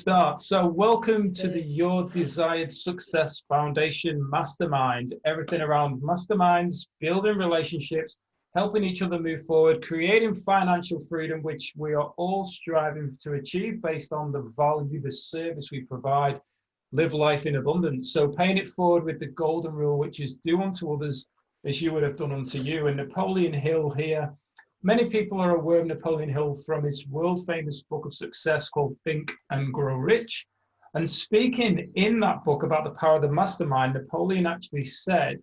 start. So welcome to the Your Desired Success Foundation Mastermind. Everything around masterminds, building relationships, helping each other move forward, creating financial freedom, which we are all striving to achieve based on the value, the service we provide, live life in abundance. So paying it forward with the golden rule, which is do unto others as you would have done unto you. And Napoleon Hill here, many people are aware of Napoleon Hill from his world famous book of success called Think and Grow Rich. And speaking in that book about the power of the mastermind, Napoleon actually said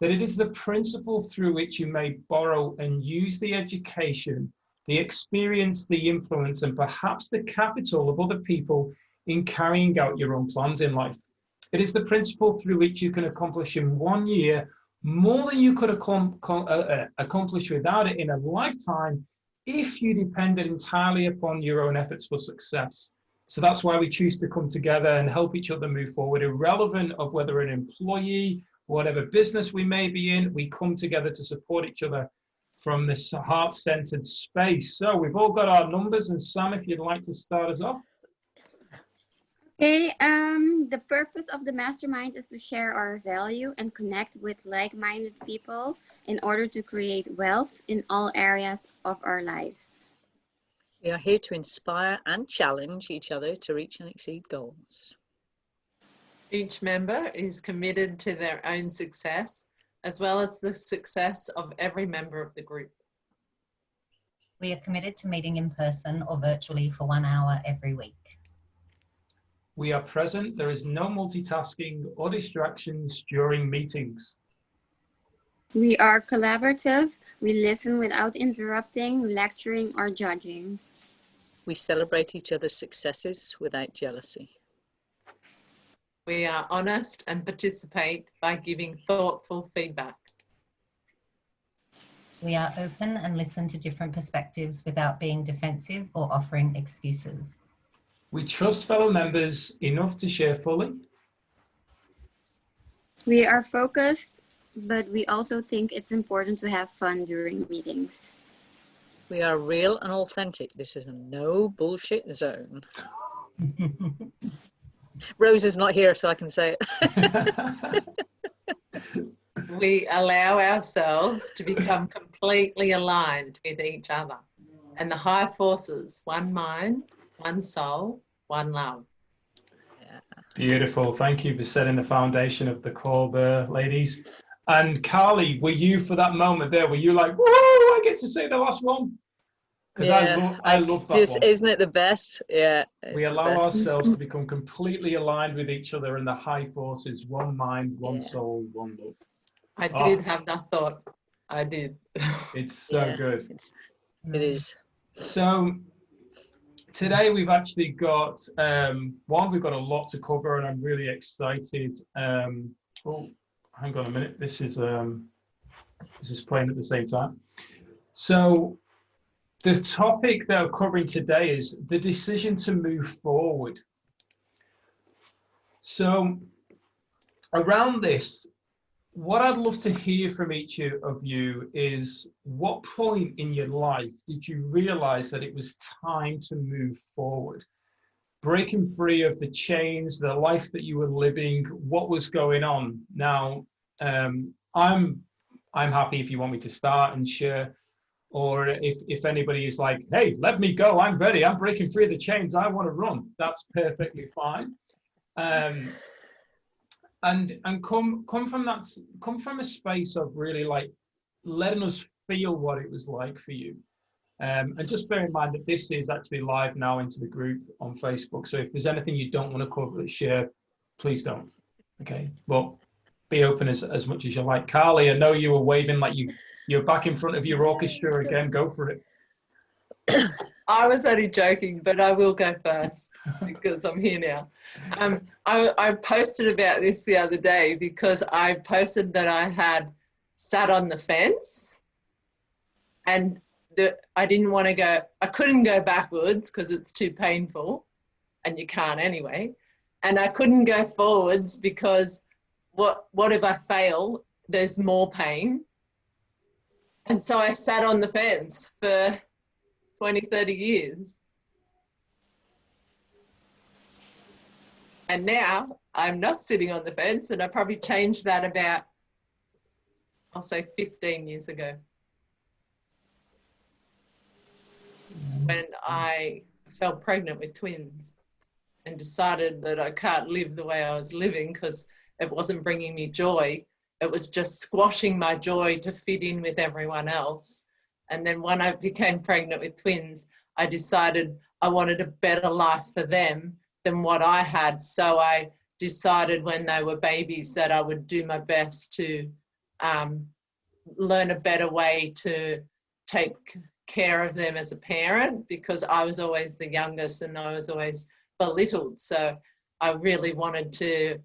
that it is the principle through which you may borrow and use the education, the experience, the influence, and perhaps the capital of other people in carrying out your own plans in life. It is the principle through which you can accomplish in 1 year more than you could accomplish without it in a lifetime if you depended entirely upon your own efforts for success. So that's why we choose to come together and help each other move forward, irrelevant of whether an employee, whatever business we may be in, we come together to support each other from this heart-centered space. So we've all got our numbers, and Sam, if you'd like to start us off. Okay, the purpose of the mastermind is to share our value and connect with like-minded people in order to create wealth in all areas of our lives. We are here to inspire and challenge each other to reach and exceed goals. Each member is committed to their own success, as well as the success of every member of the group. We are committed to meeting in person or virtually for 1 hour every week. We are present. There is no multitasking or distractions during meetings. We are collaborative. We listen without interrupting, lecturing, or judging. We celebrate each other's successes without jealousy. We are honest and participate by giving thoughtful feedback. We are open and listen to different perspectives without being defensive or offering excuses. We trust fellow members enough to share fully. We are focused, but we also think it's important to have fun during meetings. We are real and authentic. This is a no bullshit zone. Rose is not here, so I can say it. We allow ourselves to become completely aligned with each other and the high forces, one mind, one soul, one love. Yeah. Beautiful. Thank you for setting the foundation of the call there, ladies. And Carly, were you for that moment there? Were you like, whoa, I get to say the last one? Because yeah, I love that just, one. Isn't it the best? Yeah. We allow ourselves to become completely aligned with each other in the high forces, one mind, one soul, one love. I did have that thought. I did. It's so good. It is. So today we've actually got, we've got a lot to cover, and I'm really excited. Oh, hang on a minute. This is playing at the same time. So the topic that we're covering today is the decision to move forward. So around this, what I'd love to hear from each of you is, what point in your life did you realize that it was time to move forward? Breaking free of the chains, the life that you were living, what was going on? Now, I'm happy if you want me to start and share, or if anybody is like, hey, let me go, I'm ready, I'm breaking free of the chains, I want to run, that's perfectly fine. And come from a space of really like letting us feel what it was like for you. And just bear in mind that this is actually live now into the group on Facebook. So if there's anything you don't want to cover, share, please don't. Okay, but be open as much as you like. Carly, I know you were waving like you're back in front of your orchestra again. Go for it. I was only joking, but I will go first because I'm here now. I posted about this the other day because I posted that I had sat on the fence and I didn't want to go, I couldn't go backwards because it's too painful and you can't anyway. And I couldn't go forwards because what if I fail? There's more pain. And so I sat on the fence for 20, 30 years. And now I'm not sitting on the fence, and I probably changed that about, I'll say 15 years ago, when I fell pregnant with twins and decided that I can't live the way I was living because it wasn't bringing me joy. It was just squashing my joy to fit in with everyone else. And then when I became pregnant with twins, I decided I wanted a better life for them than what I had. So I decided when they were babies that I would do my best to learn a better way to take care of them as a parent, because I was always the youngest and I was always belittled. So I really wanted to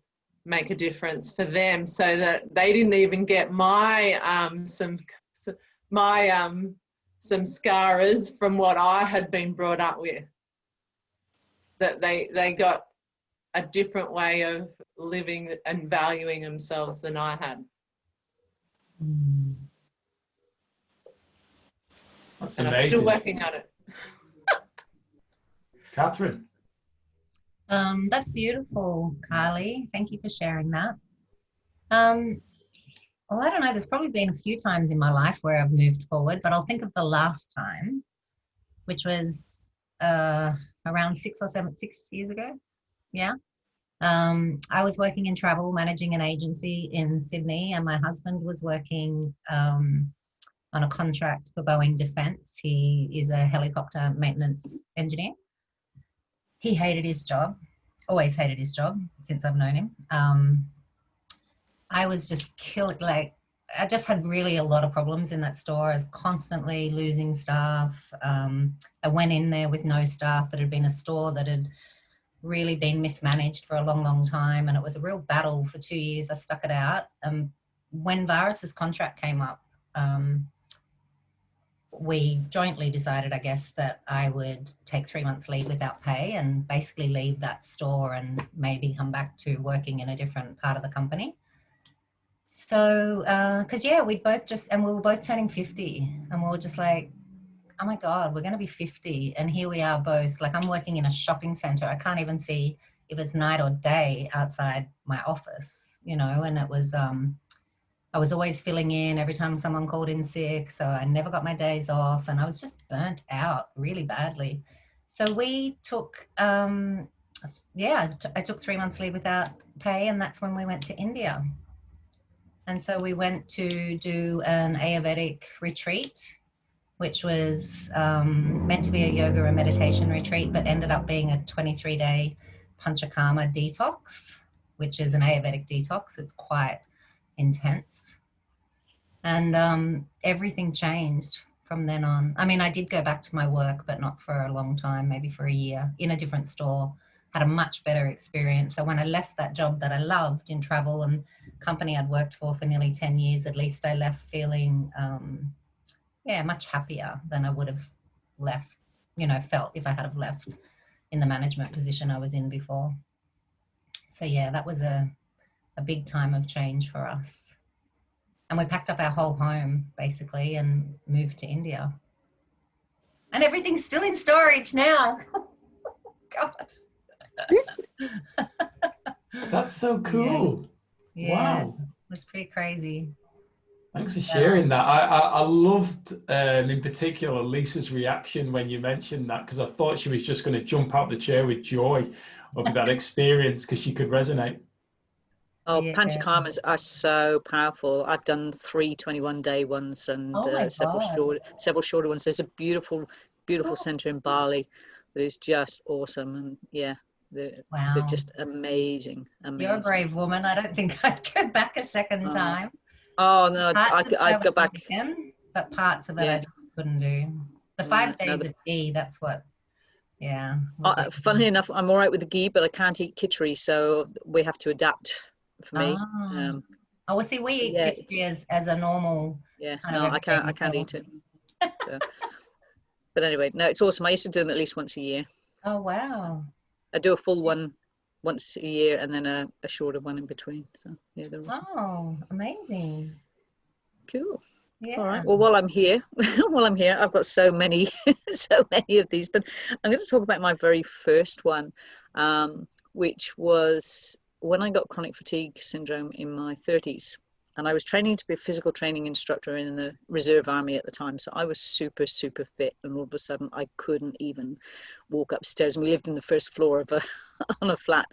make a difference for them so that they didn't even get my some scars from what I had been brought up with, that they got a different way of living and valuing themselves than I had. That's And amazing. I'm still working on it. Catherine. That's beautiful, Carly. Thank you for sharing that. Well, I don't know, there's probably been a few times in my life where I've moved forward, but I'll think of the last time, which was around 6 years ago. Yeah. I was working in travel, managing an agency in Sydney, and my husband was working on a contract for Boeing Defence. He is a helicopter maintenance engineer. He hated his job, always hated his job since I've known him. I was just I just had really a lot of problems in that store. I was constantly losing staff. I went in there with no staff. It had been a store that had really been mismanaged for a long, long time. And it was a real battle for 2 years. I stuck it out. When Varus's contract came up, we jointly decided, I guess, that I would take 3 months leave without pay and basically leave that store and maybe come back to working in a different part of the company. So, because yeah, we were both turning 50, and we were just like, oh my God, we're going to be 50. And here we are both, like, I'm working in a shopping center. I can't even see if it's night or day outside my office, you know, and it was, I was always filling in every time someone called in sick. So I never got my days off, and I was just burnt out really badly. So we took, I took 3 months leave without pay, and that's when we went to India. And so we went to do an Ayurvedic retreat, which was meant to be a yoga and meditation retreat, but ended up being a 23-day Panchakarma detox, which is an Ayurvedic detox. It's quite intense. And everything changed from then on. I mean, I did go back to my work, but not for a long time, maybe for a year, in a different store. Had a much better experience. So when I left that job that I loved in travel and company I'd worked for nearly 10 years, at least I left feeling, much happier than I would have felt if I had have left in the management position I was in before. So yeah, that was a big time of change for us. And we packed up our whole home basically and moved to India. And everything's still in storage now. God. That's so cool. Yeah. Wow. It was pretty crazy. Thanks for sharing that. I loved, in particular, Lisa's reaction when you mentioned that, because I thought she was just going to jump out the chair with joy over that experience, because she could resonate. Oh, Yeah. Panchakarmas are so powerful. I've done 3 21-day ones and several shorter ones. There's a beautiful center in Bali that is just awesome. And yeah, they're just amazing. You're a brave woman. I don't think I'd go back a second time. Oh no, I'd go back. But parts of it I just couldn't do. The 5 days of ghee, that's what, funnily enough, I'm all right with the ghee, but I can't eat khichdi, so we have to adapt for me. Well, see, we eat khichdi as a normal. Yeah, no, I can't eat it. So. But anyway, no, it's awesome. I used to do them at least once a year. Oh, wow. I do a full one once a year and then a shorter one in between. So yeah, they're awesome. Oh, amazing. Cool. Yeah. All right. Well, while I'm here, I've got so many of these, but I'm going to talk about my very first one, which was when I got chronic fatigue syndrome in my 30s. And I was training to be a physical training instructor in the reserve army at the time. So I was super, super fit. And all of a sudden I couldn't even walk upstairs. And we lived in the first floor of on a flat,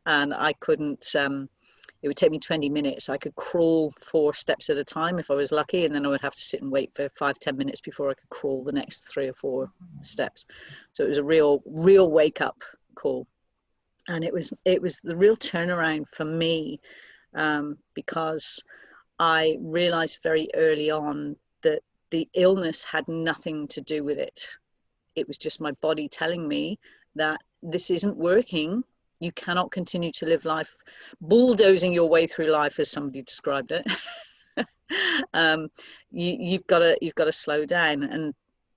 and I couldn't, it would take me 20 minutes. I could crawl 4 steps at a time if I was lucky. And then I would have to sit and wait for 5-10 minutes before I could crawl the next 3 or 4 steps. So it was a real wake up call. And it was the real turnaround for me, because I realized very early on that the illness had nothing to do with it. It was just my body telling me that this isn't working. You cannot continue to live life bulldozing your way through life, as somebody described it. You've got to slow down. And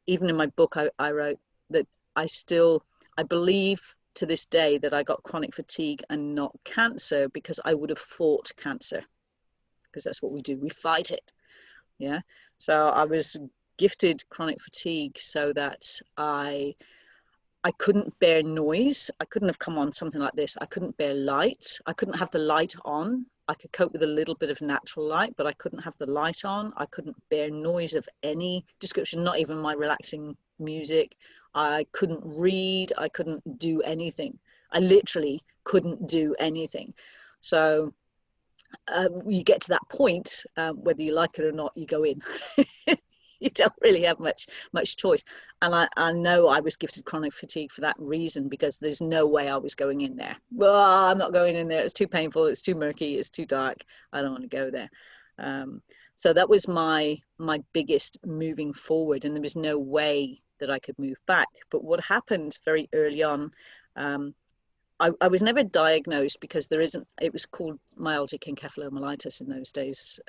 even in my book, I wrote that I believe to this day that I got chronic fatigue and not cancer, because I would have fought cancer. Because that's what we do, we fight it. Yeah. So I was gifted chronic fatigue so that I couldn't bear noise. I couldn't have come on something like this. I couldn't bear light. I couldn't have the light on. I could cope with a little bit of natural light, but I couldn't have the light on. I couldn't bear noise of any description, not even my relaxing music. I couldn't read. I couldn't do anything. I literally couldn't do anything. So you get to that point, whether you like it or not, you go in. You don't really have much choice. And I know I was gifted chronic fatigue for that reason, because there's no way I was going in there. Well, I'm not going in there. It's too painful. It's too murky. It's too dark. I don't want to go there. So that was my biggest moving forward, and there was no way that I could move back. But what happened very early on, I was never diagnosed, because it was called myalgic encephalomyelitis in those days.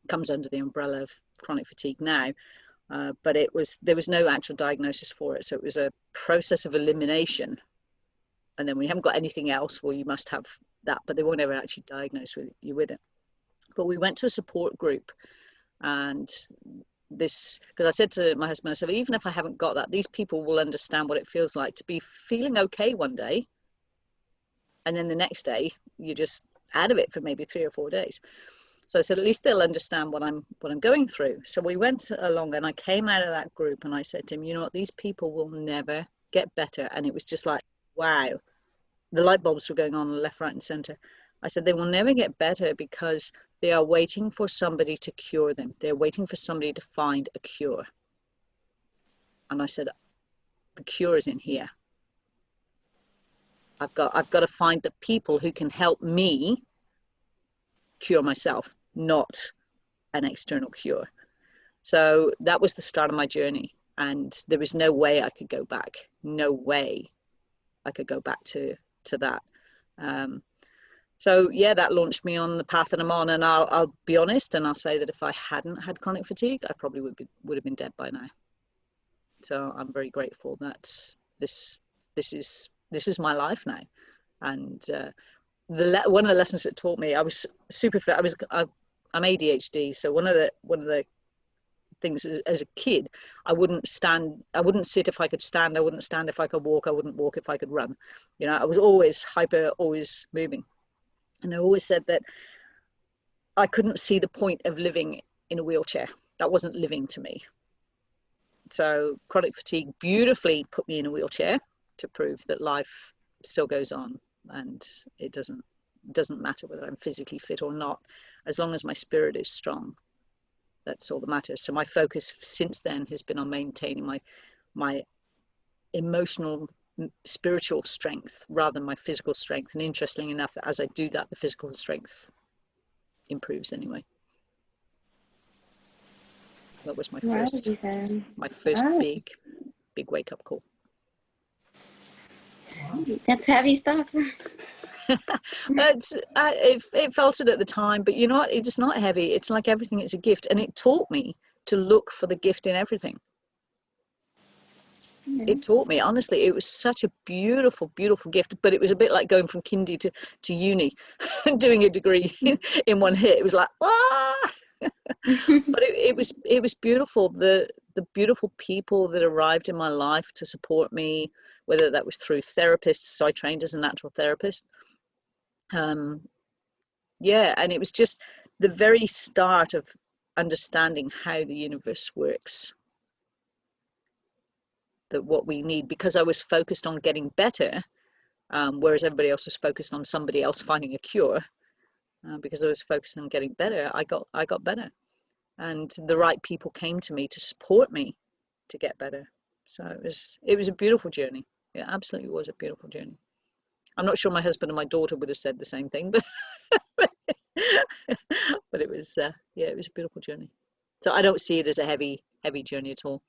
Comes under the umbrella of chronic fatigue now, but there was no actual diagnosis for it. So it was a process of elimination. And then when you haven't got anything else, well, you must have that, but they won't ever actually diagnose you with it. But we went to a support group, and because I said to my husband, I said, even if I haven't got that, these people will understand what it feels like to be feeling okay one day, and then the next day you're just out of it for maybe 3 or 4 days. So I said, at least they'll understand what I'm going through. So we went along, and I came out of that group, and I said to him, you know what, these people will never get better. And it was just like, wow, the light bulbs were going on left, right, and center. I said, they will never get better because they are waiting for somebody to cure them. They're waiting for somebody to find a cure. And I said, the cure is in here. I've got to find the people who can help me cure myself, not an external cure. So that was the start of my journey, and there was no way I could go back. No way I could go back to that. So yeah, that launched me on the path that I'm on. And I'll be honest, and I'll say that if I hadn't had chronic fatigue, I probably would have been dead by now. So I'm very grateful that this is my life now. And one of the lessons it taught me, I was super fit. I'm ADHD, so one of the things as a kid, I wouldn't sit if I could stand. I wouldn't stand if I could walk. I wouldn't walk if I could run. You know, I was always hyper, always moving. And I always said that I couldn't see the point of living in a wheelchair. That wasn't living to me. So chronic fatigue beautifully put me in a wheelchair to prove that life still goes on, and it doesn't matter whether I'm physically fit or not, as long as my spirit is strong. That's all that matters. So my focus since then has been on maintaining my emotional, spiritual strength rather than my physical strength. And interestingly enough, as I do that, the physical strength improves anyway. That was my first big wake up call. That's heavy stuff. It felt it at the time, but you know what? It's not heavy. It's like everything. It's a gift, and it taught me to look for the gift in everything. It taught me, honestly, it was such a beautiful, beautiful gift. But it was a bit like going from kindy to uni and doing a degree in one hit. It was like, ah! But it was beautiful. The beautiful people that arrived in my life to support me, whether that was through therapists. So I trained as a natural therapist. Yeah, and it was just the very start of understanding how the universe works, that what we need, because I was focused on getting better, whereas everybody else was focused on somebody else finding a cure. Because I was focused on getting better, I got better, and the right people came to me to support me to get better. So it was a beautiful journey. It absolutely was a beautiful journey. I'm not sure my husband and my daughter would have said the same thing, but but it was yeah, it was a beautiful journey. So I don't see it as a heavy journey at all.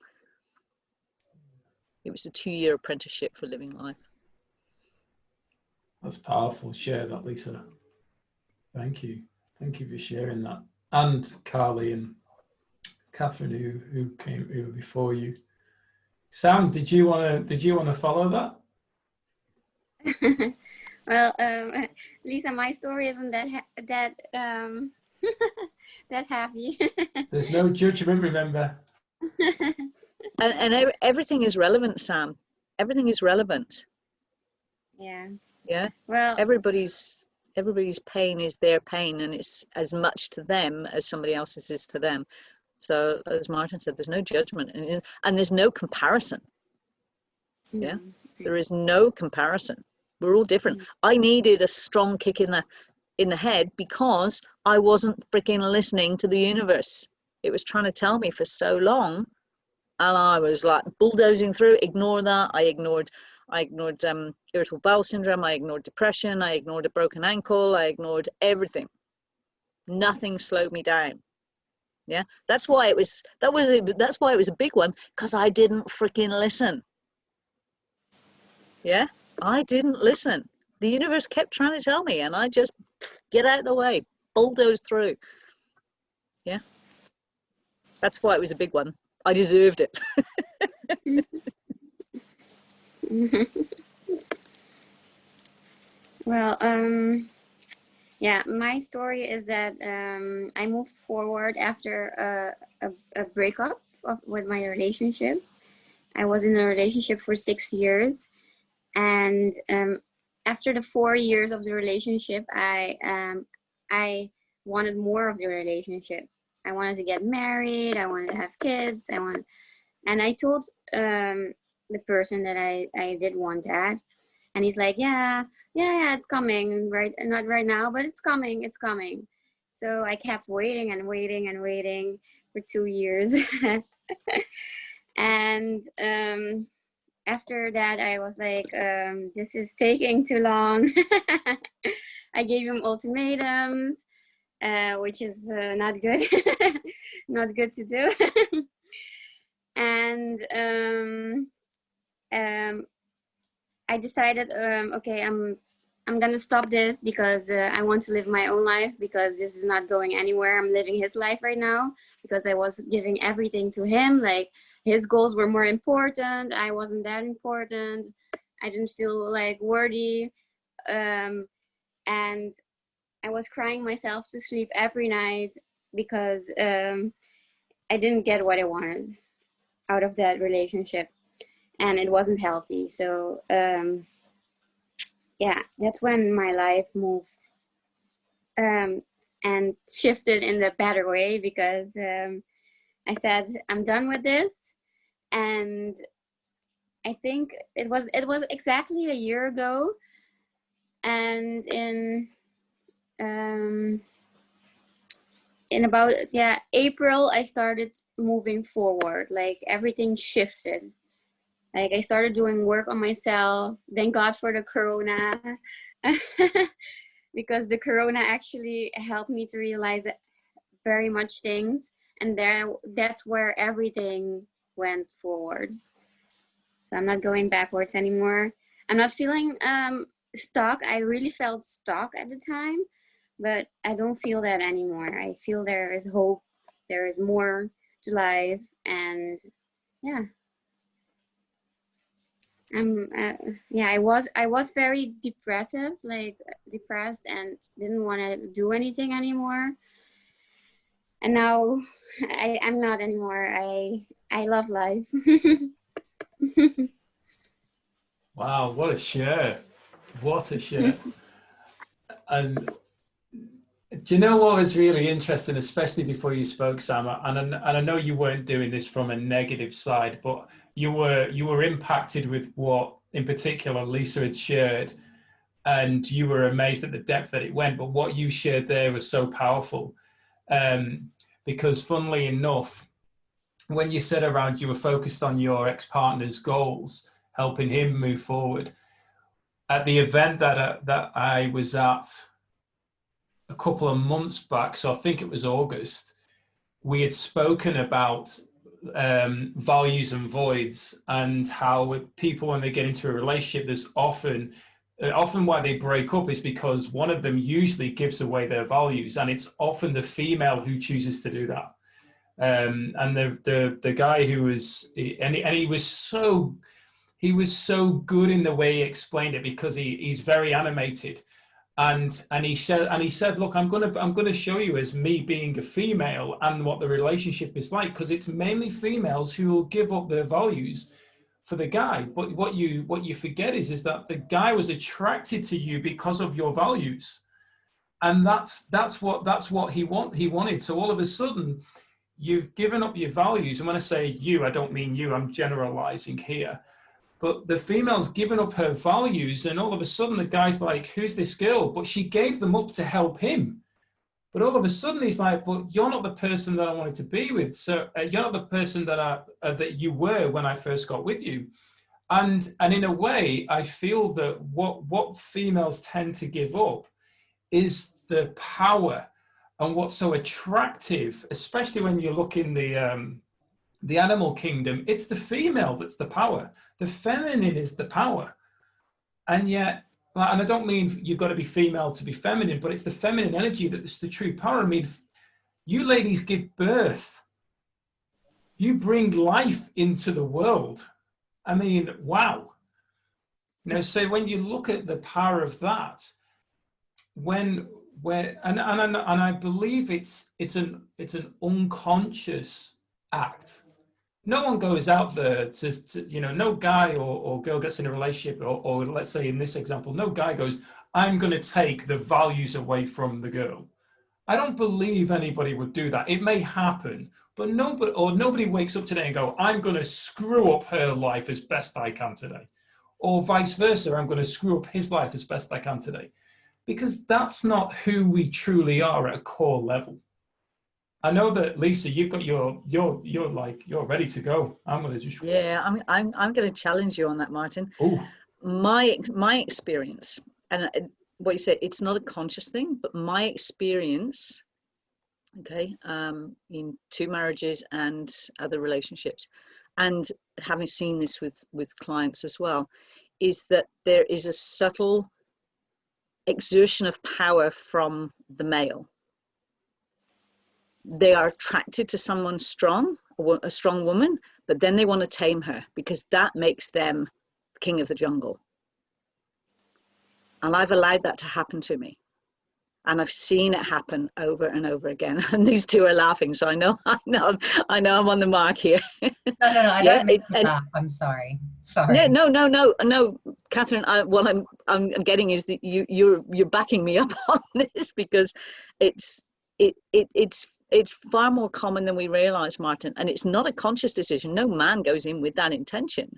It was a 2-year apprenticeship for living life. That's powerful. Share that, Lisa. Thank you for sharing that. And Carly and Catherine, who were before you. Sam, did you want to follow that? Well, Lisa, my story isn't that that happy. There's no judgment, remember. And everything is relevant, Sam. Everything is relevant. Yeah. Yeah. Well, everybody's pain is their pain, and it's as much to them as somebody else's is to them. So as Martin said, there's no judgment, and there's no comparison. Yeah. There is no comparison. We're all different. I needed a strong kick in the head because I wasn't freaking listening to the universe. It was trying to tell me for so long, and I was like bulldozing through. Ignore that. I ignored irritable bowel syndrome. I ignored depression. I ignored a broken ankle. I ignored everything. Nothing slowed me down. Yeah, that's why it was a big one, because I didn't freaking listen. Yeah, I didn't listen. The universe kept trying to tell me, and I just get out of the way, bulldoze through. Yeah, that's why it was a big one. I deserved it. well, yeah, my story is that I moved forward after a breakup with my relationship. I was in a relationship for 6 years, and after the 4 years of the relationship, I wanted more of the relationship. I wanted to get married. I wanted to have kids. And I told the person that I did want that, and he's like, yeah, it's coming, right? Not right now, but it's coming. So I kept waiting and waiting and waiting for 2 years. And after that, I was like, this is taking too long. I gave him ultimatums, which is not good, not good to do. And I decided, okay, I'm gonna stop this because I want to live my own life, because this is not going anywhere. I'm living his life right now because I was giving everything to him. Like, his goals were more important. I wasn't that important. I didn't feel like worthy. And I was crying myself to sleep every night because I didn't get what I wanted out of that relationship, and it wasn't healthy. So yeah, that's when my life moved and shifted in the better way, because I said, I'm done with this. And I think it was exactly a year ago, and in about April, I started moving forward. Like, everything shifted. Like, I started doing work on myself. Thank God for the corona. Because the corona actually helped me to realize very much things, and that's where everything went forward. So I'm not going backwards anymore. I'm not feeling stuck. I really felt stuck at the time, but I don't feel that anymore. I feel there is hope. There is more to life, and yeah. I was very depressed and didn't want to do anything anymore. And now I'm not anymore. I love life. Wow, what a share. What a share. And do you know what was really interesting, especially before you spoke, Sam? And I know you weren't doing this from a negative side, but you were impacted with what, in particular, Lisa had shared, and you were amazed at the depth that it went. But what you shared there was so powerful, because, funnily enough, when you said around you were focused on your ex-partner's goals, helping him move forward, at the event that I was at a couple of months back, so I think it was August, we had spoken about values and voids, and how people, when they get into a relationship, there's often why they break up is because one of them usually gives away their values, and it's often the female who chooses to do that. And the guy who was, and he was so good in the way he explained it, because he's very animated. And he said, look, I'm gonna show you as me being a female and what the relationship is like, because it's mainly females who will give up their values for the guy. But what you forget is that the guy was attracted to you because of your values, and that's what he wanted. So all of a sudden, you've given up your values. And when I say you, I don't mean you. I'm generalizing here. But the female's given up her values, and all of a sudden the guy's like, who's this girl? But she gave them up to help him. But all of a sudden he's like, but you're not the person that I wanted to be with. So you're not the person that that you were when I first got with you. And in a way, I feel that what females tend to give up is the power. And what's so attractive, especially when you look in the animal kingdom, it's the female that's the power. The feminine is the power. And yet, and I don't mean you've got to be female to be feminine, but it's the feminine energy that's the true power. I mean, you ladies give birth. You bring life into the world. I mean, wow. So when you look at the power of that, and I believe it's an unconscious act. No one goes out there to no guy or girl gets in a relationship, or let's say in this example, no guy goes, I'm going to take the values away from the girl. I don't believe anybody would do that. It may happen, but nobody wakes up today and go, I'm going to screw up her life as best I can today. Or vice versa, I'm going to screw up his life as best I can today. Because that's not who we truly are at a core level. I know that, Lisa, you've got you're ready to go. I'm going to just I'm going to challenge you on that, Martin. Ooh. My experience, and what you said, it's not a conscious thing, but my experience, okay, in 2 marriages and other relationships, and having seen this with clients as well, is that there is a subtle exertion of power from the male. They are attracted to someone strong, a strong woman, but then they want to tame her because that makes them king of the jungle. And I've allowed that to happen to me. And I've seen it happen over and over again. And these two are laughing, so I know I'm on the mark here. No, I don't mean to laugh. I'm sorry. No, Catherine. What I'm getting is that you're backing me up on this, because it's far more common than we realize, Martin. And it's not a conscious decision. No man goes in with that intention.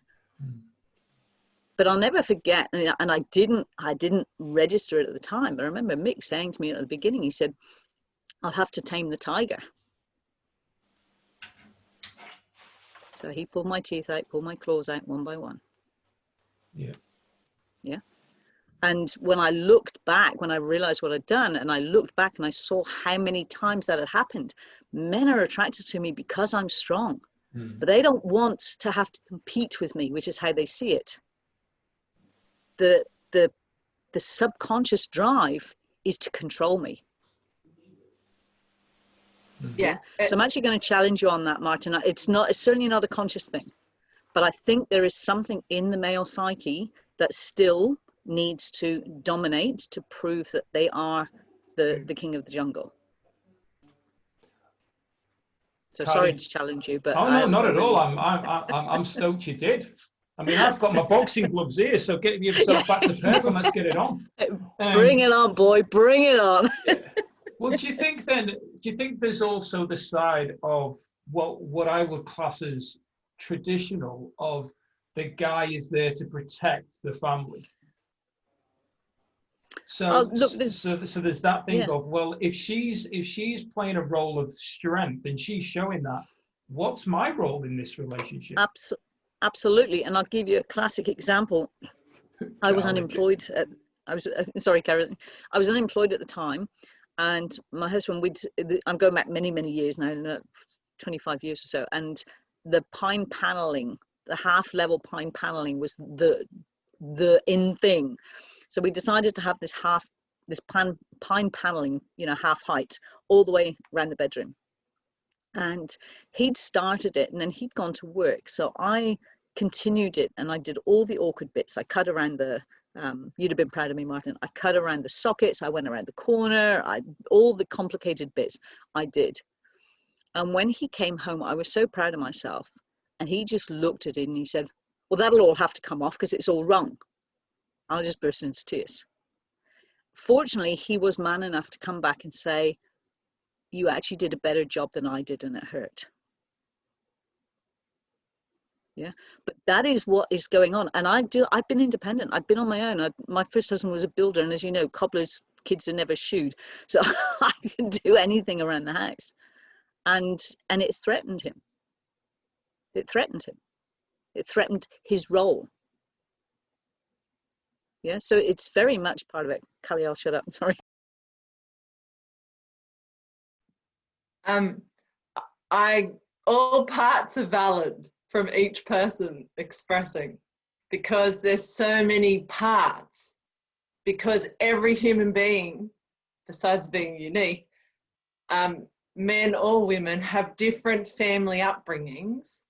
But I'll never forget, and I didn't register it at the time, but I remember Mick saying to me at the beginning, he said, I'll have to tame the tiger. So he pulled my teeth out, pulled my claws out one by one. Yeah. And when I looked back, when I realized what I'd done, and I looked back and I saw how many times that had happened, men are attracted to me because I'm strong, but they don't want to have to compete with me, which is how they see it. The subconscious drive is to control me. Yeah. So I'm actually going to challenge you on that, Martin. It's certainly not a conscious thing, but I think there is something in the male psyche that still needs to dominate to prove that they are the king of the jungle. So sorry to challenge you, but no, not at all. I'm stoked you did. I mean, I've got my boxing gloves here, so get yourself back to Perth and let's get it on. Bring it on, boy, bring it on. Well, do you think there's also the side of what I would class as traditional, of the guy is there to protect the family? So, look, so there's that thing yeah. of, well, if she's playing a role of strength and she's showing that, what's my role in this relationship? Absolutely. And I'll give you a classic example. I was unemployed. Sorry, Karen. I was unemployed at the time, and my husband, I'm going back many, many years now, 25 years or so, and the pine paneling, the half-level pine paneling was the in thing. So we decided to have this pine paneling, half height, all the way around the bedroom. And he'd started it, and then he'd gone to work. So I continued it, and I did all the awkward bits. I cut around the, you'd have been proud of me, Martin. I cut around the sockets. I went around the corner. All the complicated bits I did. And when he came home, I was so proud of myself. And he just looked at it and he said, well, that'll all have to come off because it's all wrong. I just burst into tears. Fortunately, he was man enough to come back and say, you actually did a better job than I did, and it hurt. Yeah, but that is what is going on. And I've been independent. I've been on my own. My first husband was a builder, and as you know, cobblers' kids are never shoed. So I can do anything around the house. And it threatened him. It threatened him. It threatened his role. Yeah, so it's very much part of it. Callie, I'll shut up. I'm sorry. All parts are valid from each person expressing, because there's so many parts, because every human being, besides being unique, men or women, have different family upbringings,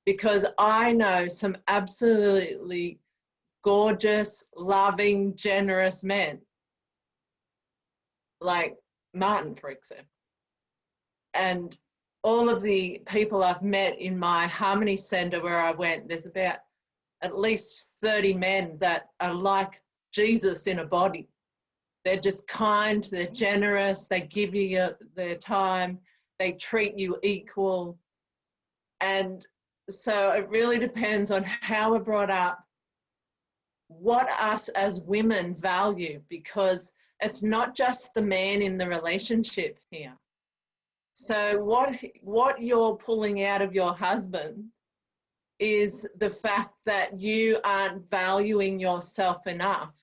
because I know some absolutely gorgeous, loving, generous men, like Martin, for example. And all of the people I've met in my Harmony Centre where I went, there's about at least 30 men that are like Jesus in a body. They're just kind, they're generous, they give you their time, they treat you equal. And so it really depends on how we're brought up, what us as women value, because it's not just the man in the relationship here. So what you're pulling out of your husband is the fact that you aren't valuing yourself enough.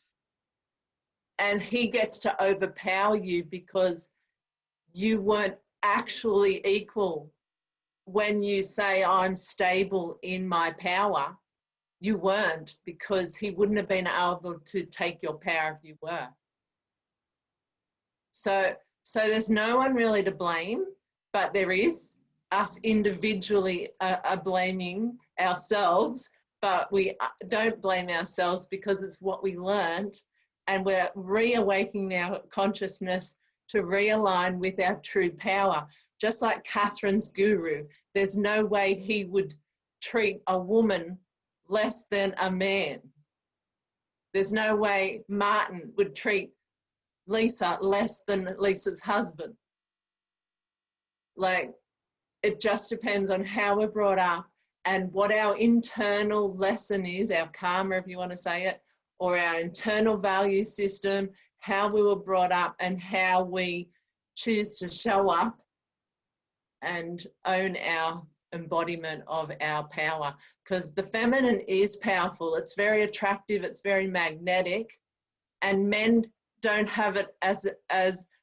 And he gets to overpower you because you weren't actually equal. When you say, I'm stable in my power, you weren't, because he wouldn't have been able to take your power if you were. So there's no one really to blame, but there is us individually are blaming ourselves, but we don't blame ourselves because it's what we learned, and we're reawakening our consciousness to realign with our true power. Just like Catherine's guru, there's no way he would treat a woman less than a man. There's no way Martin would treat Lisa less than Lisa's husband. Like, it just depends on how we're brought up and what our internal lesson is, our karma, if you want to say it, or our internal value system, how we were brought up and how we choose to show up and own our embodiment of our power. Because the feminine is powerful. It's very attractive. It's very magnetic. And men don't have it as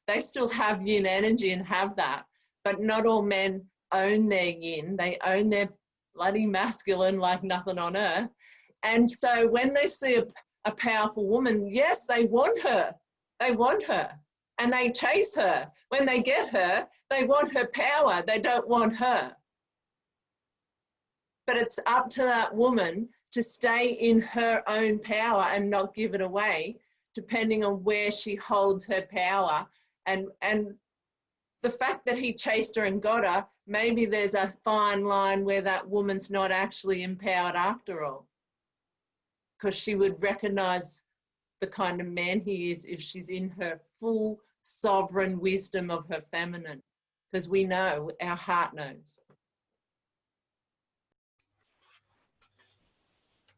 they still have yin energy and have that. But not all men own their yin. They own their bloody masculine like nothing on earth. And so when they see a powerful woman, yes, they want her. They want her. And they chase her. When they get her, they want her power. They don't want her. But it's up to that woman to stay in her own power and not give it away, depending on where she holds her power. And the fact that he chased her and got her, maybe there's a fine line where that woman's not actually empowered after all. because she would recognize the kind of man he is if she's in her full sovereign wisdom of her feminine, because we know, our heart knows.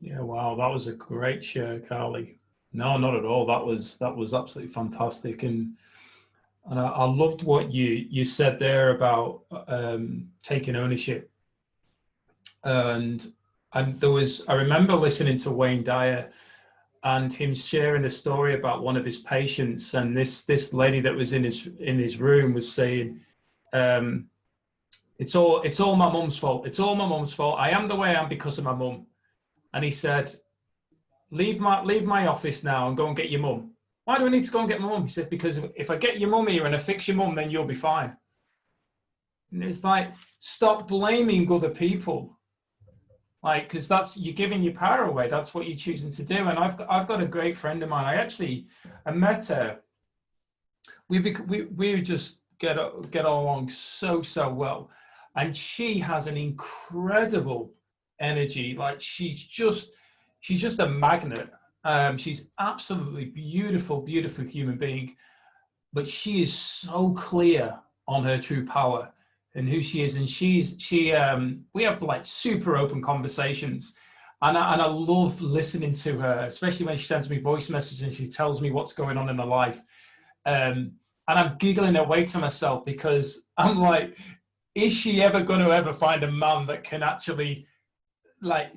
Yeah, wow, that was a great share, Carly. No, not at all. That was absolutely fantastic, and I loved what you said there about taking ownership. And there was, I remember listening to Wayne Dyer and him sharing a story about one of his patients, and this lady that was in his room was saying, it's all my mum's fault. It's all my mum's fault. I am the way I am because of my mum. And he said, leave my office now and go and get your mum. Why do I need to go and get my mum? He said, because if I get your mum here and I fix your mum, then you'll be fine. And it's like, stop blaming other people. Like, because you're giving your power away. That's what you're choosing to do. And I've got a great friend of mine. I met her. We just get along so well, and she has an incredible energy. Like, she's just a magnet. She's absolutely beautiful human being, but she is so clear on her true power and who she is. And we have like super open conversations, and I love listening to her, especially when she sends me voice messages and she tells me what's going on in her life. And I'm giggling away to myself, because I'm like, is she ever going to ever find a man that can actually, like,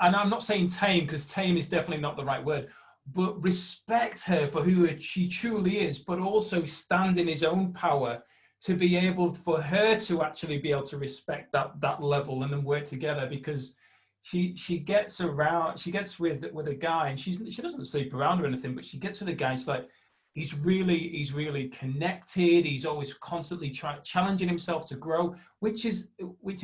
and I'm not saying tame, because tame is definitely not the right word, but respect her for who she truly is, but also stand in his own power to be able for her to actually be able to respect that level and then work together. Because she gets with a guy, and she doesn't sleep around or anything, but she gets with a guy. She's like, he's really connected. He's always constantly challenging himself to grow, which is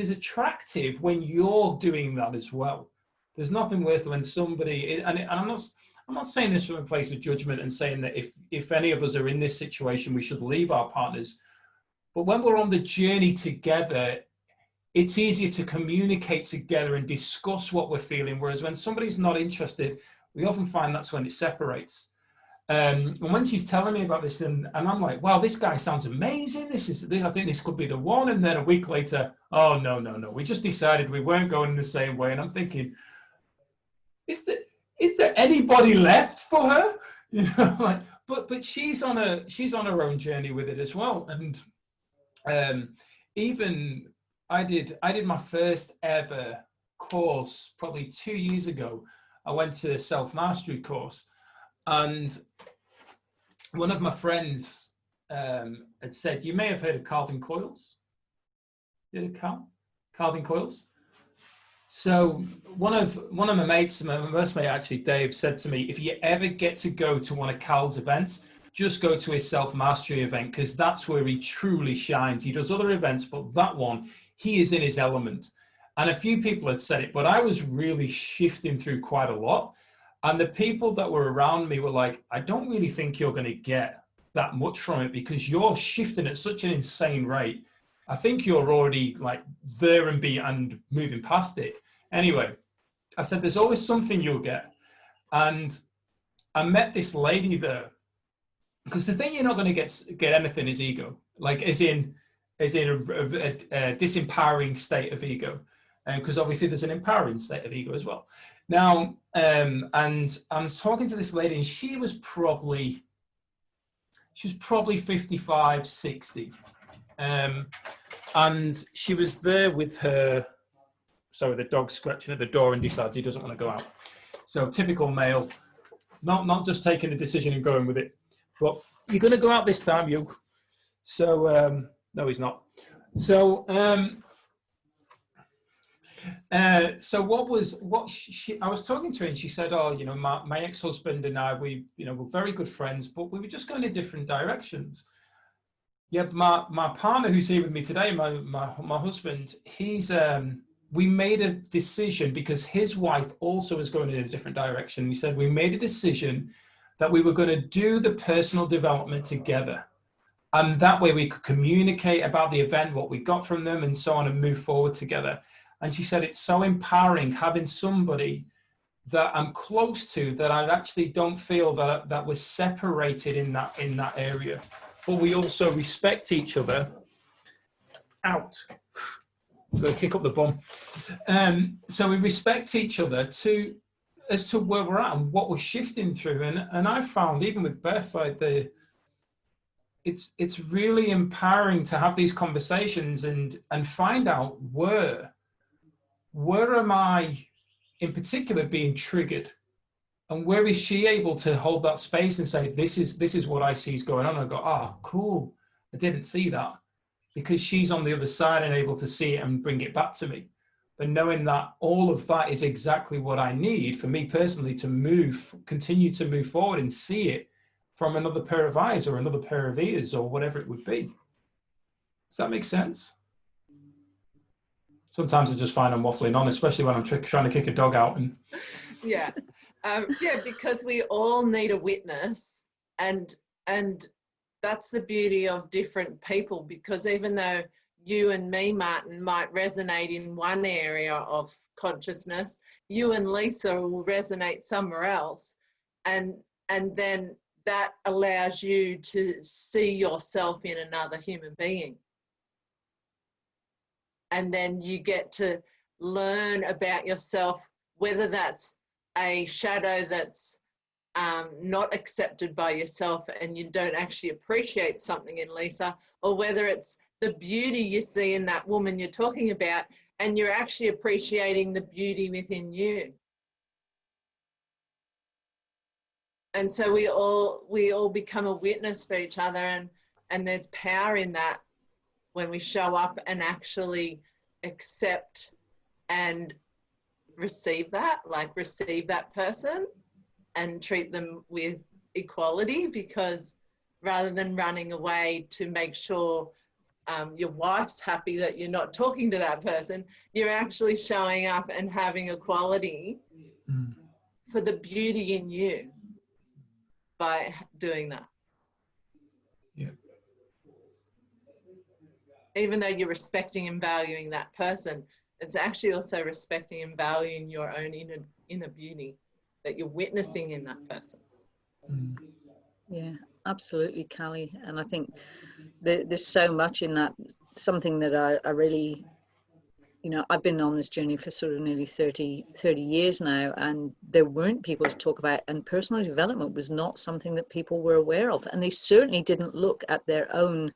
attractive when you're doing that as well. There's nothing worse than when somebody, and I'm not saying this from a place of judgment and saying that if any of us are in this situation, we should leave our partners. But when we're on the journey together, it's easier to communicate together and discuss what we're feeling. Whereas when somebody's not interested, we often find that's when it separates. And when she's telling me about this, and I'm like, wow, this guy sounds amazing. I think this could be the one. And then a week later, oh, no. We just decided we weren't going in the same way. And I'm thinking, is there anybody left for her? You know, like, but she's on her own journey with it as well. And even I did my first ever course probably 2 years ago. I went to a self-mastery course, and one of my friends had said, you may have heard of Calvin Coils. Calvin Coils? So one of my mates, my first mate actually, Dave, said to me, if you ever get to go to one of Cal's events, just go to his self-mastery event, because that's where he truly shines. He does other events, but that one, he is in his element. And a few people had said it, but I was really shifting through quite a lot. And the people that were around me were like, I don't really think you're going to get that much from it, because you're shifting at such an insane rate. I think you're already like there and moving past it. Anyway, I said, there's always something you'll get. And I met this lady there, because the thing you're not going to get anything is ego, like as in a disempowering state of ego. Because obviously there's an empowering state of ego as well. Now, and I'm talking to this lady, and she was probably 55, 60. And she was there with her, sorry, the dog scratching at the door and decides he doesn't want to go out. So typical male, not just taking a decision and going with it. But you're going to go out this time, you. So, no, he's not. So, I was talking to her, and she said, oh, you know, my ex-husband and I, we're very good friends, but we were just going in different directions. Yeah, my partner who's here with me today, my husband, we made a decision because his wife also is going in a different direction. He said, we made a decision that we were going to do the personal development together. And that way we could communicate about the event, what we got from them, and so on, and move forward together. And she said, it's so empowering having somebody that I'm close to, that I actually don't feel that we're separated in that area, but we also respect each other. Out. I'm going to kick up the bum. So we respect each other as to where we're at and what we're shifting through. And I found, even with Beth, like it's really empowering to have these conversations and find out where am I in particular being triggered, and where is she able to hold that space and say, this is what I see is going on. I go, oh, cool, I didn't see that, because she's on the other side and able to see it and bring it back to me. But knowing that all of that is exactly what I need for me personally to continue to move forward and see it from another pair of eyes or another pair of ears or whatever it would be. Does that make sense? Sometimes I just find I'm waffling on, especially when I'm trying to kick a dog out. And yeah, because we all need a witness, and that's the beauty of different people, because even though you and me, Martin, might resonate in one area of consciousness, you and Lisa will resonate somewhere else, and then that allows you to see yourself in another human being. And then you get to learn about yourself, whether that's a shadow that's not accepted by yourself and you don't actually appreciate something in Lisa, or whether it's the beauty you see in that woman you're talking about and you're actually appreciating the beauty within you. And so we all become a witness for each other, and there's power in that when we show up and actually accept and receive that person and treat them with equality, because rather than running away to make sure your wife's happy that you're not talking to that person, you're actually showing up and having equality for the beauty in you by doing that. yeah. Even though you're respecting and valuing that person, it's actually also respecting and valuing your own inner beauty that you're witnessing in that person. Yeah, absolutely, Callie. And I think there's so much in that, something that I really, I've been on this journey for sort of nearly 30 years now, and there weren't people to talk about, and personal development was not something that people were aware of. And they certainly didn't look at their own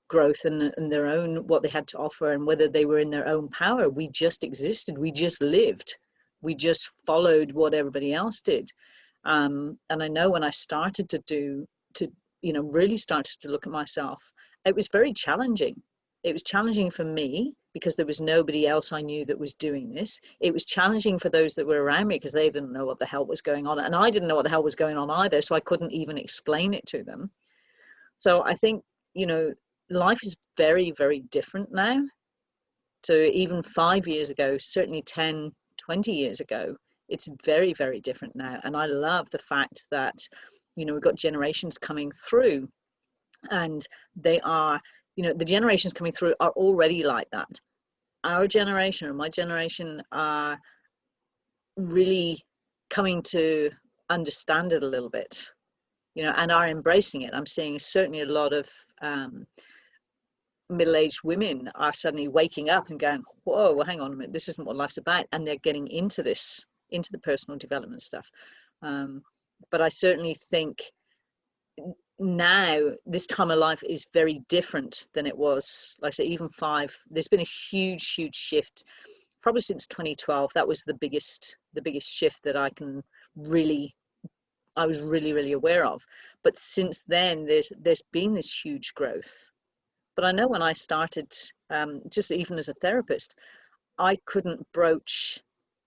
growth and their own, what they had to offer, and whether they were in their own power. We just existed, we just lived, we just followed what everybody else did. And I know when I started really started to look at myself, it was very challenging. It was challenging for me because there was nobody else I knew that was doing this. It was challenging for those that were around me because they didn't know what the hell was going on, and I didn't know what the hell was going on either, so I couldn't even explain it to them. So I think, life is very, very different now to even 5 years ago, certainly 10, 20 years ago. It's very, very different now. And I love the fact that, we've got generations coming through, and they are, the generations coming through are already like that. Our generation, or my generation, are really coming to understand it a little bit, and are embracing it. I'm seeing certainly a lot of middle-aged women are suddenly waking up and going, whoa, well, hang on a minute, this isn't what life's about. And they're getting into the personal development stuff. But I certainly think now, this time of life is very different than it was, like I say, even there's been a huge, huge shift, probably since 2012. That was the biggest shift that I was really, really aware of. But since then, there's been this huge growth. But I know when I started, just even as a therapist, I couldn't broach,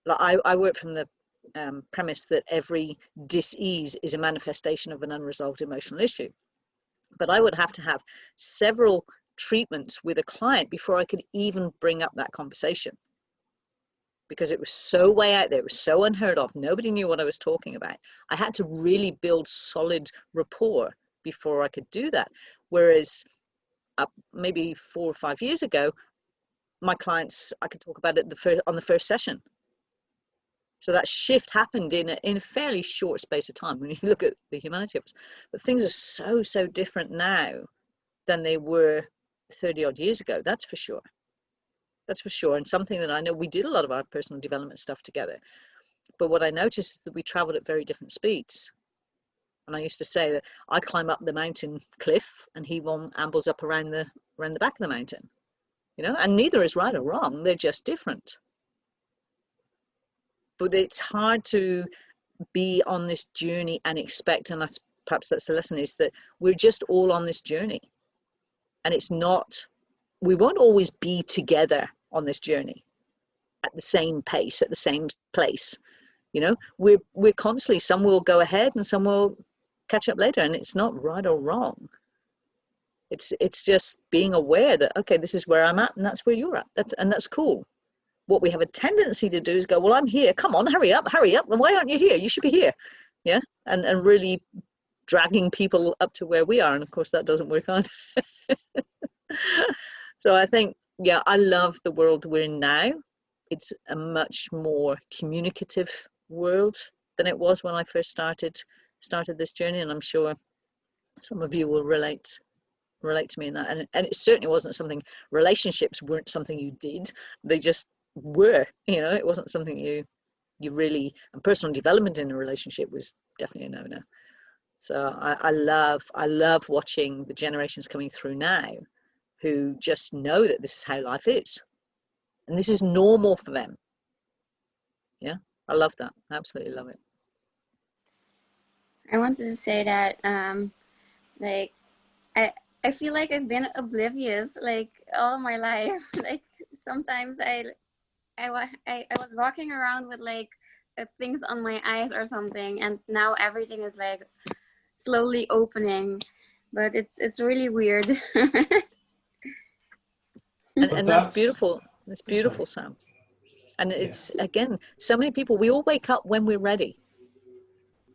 like I work from the premise that every dis-ease is a manifestation of an unresolved emotional issue. But I would have to have several treatments with a client before I could even bring up that conversation, because it was so way out there, it was so unheard of. Nobody knew what I was talking about. I had to really build solid rapport before I could do that. Whereas maybe 4 or 5 years ago, my clients, I could talk about it on the first session. So that shift happened in a fairly short space of time when you look at the humanity of us. But things are so different now than they were 30 odd years ago. That's for sure. That's for sure. And something that I know, we did a lot of our personal development stuff together. But what I noticed is that we traveled at very different speeds. And I used to say that I climb up the mountain cliff and he ambles up around the back of the mountain, you know, and neither is right or wrong. They're just different. But it's hard to be on this journey and expect, and perhaps that's the lesson, is that we're just all on this journey. And it's not, we won't always be together on this journey at the same pace, at the same place. You know, we're constantly, some will go ahead and some will catch up later, and it's not right or wrong. It's just being aware that, okay, this is where I'm at and that's where you're at. That's cool. What we have a tendency to do is go, well, I'm here. Come on, hurry up. And why aren't you here? You should be here. Yeah. And really dragging people up to where we are. And of course that doesn't work out. So I think, yeah, I love the world we're in now. It's a much more communicative world than it was when I first started this journey. And I'm sure some of you will relate to me in that. And it certainly wasn't something, relationships weren't something you did. They just were, you know, it wasn't something you really, and personal development in a relationship was definitely a no-no. So I love watching the generations coming through now who just know that this is how life is and this is normal for them. Yeah, I love that. I absolutely love it. I wanted to say that like I feel like I've been oblivious like all my life. Like sometimes I was walking around with like things on my eyes or something, and now everything is like slowly opening, but it's really weird. and that's beautiful. It's beautiful, Sam. And it's, again, so many people, we all wake up when we're ready.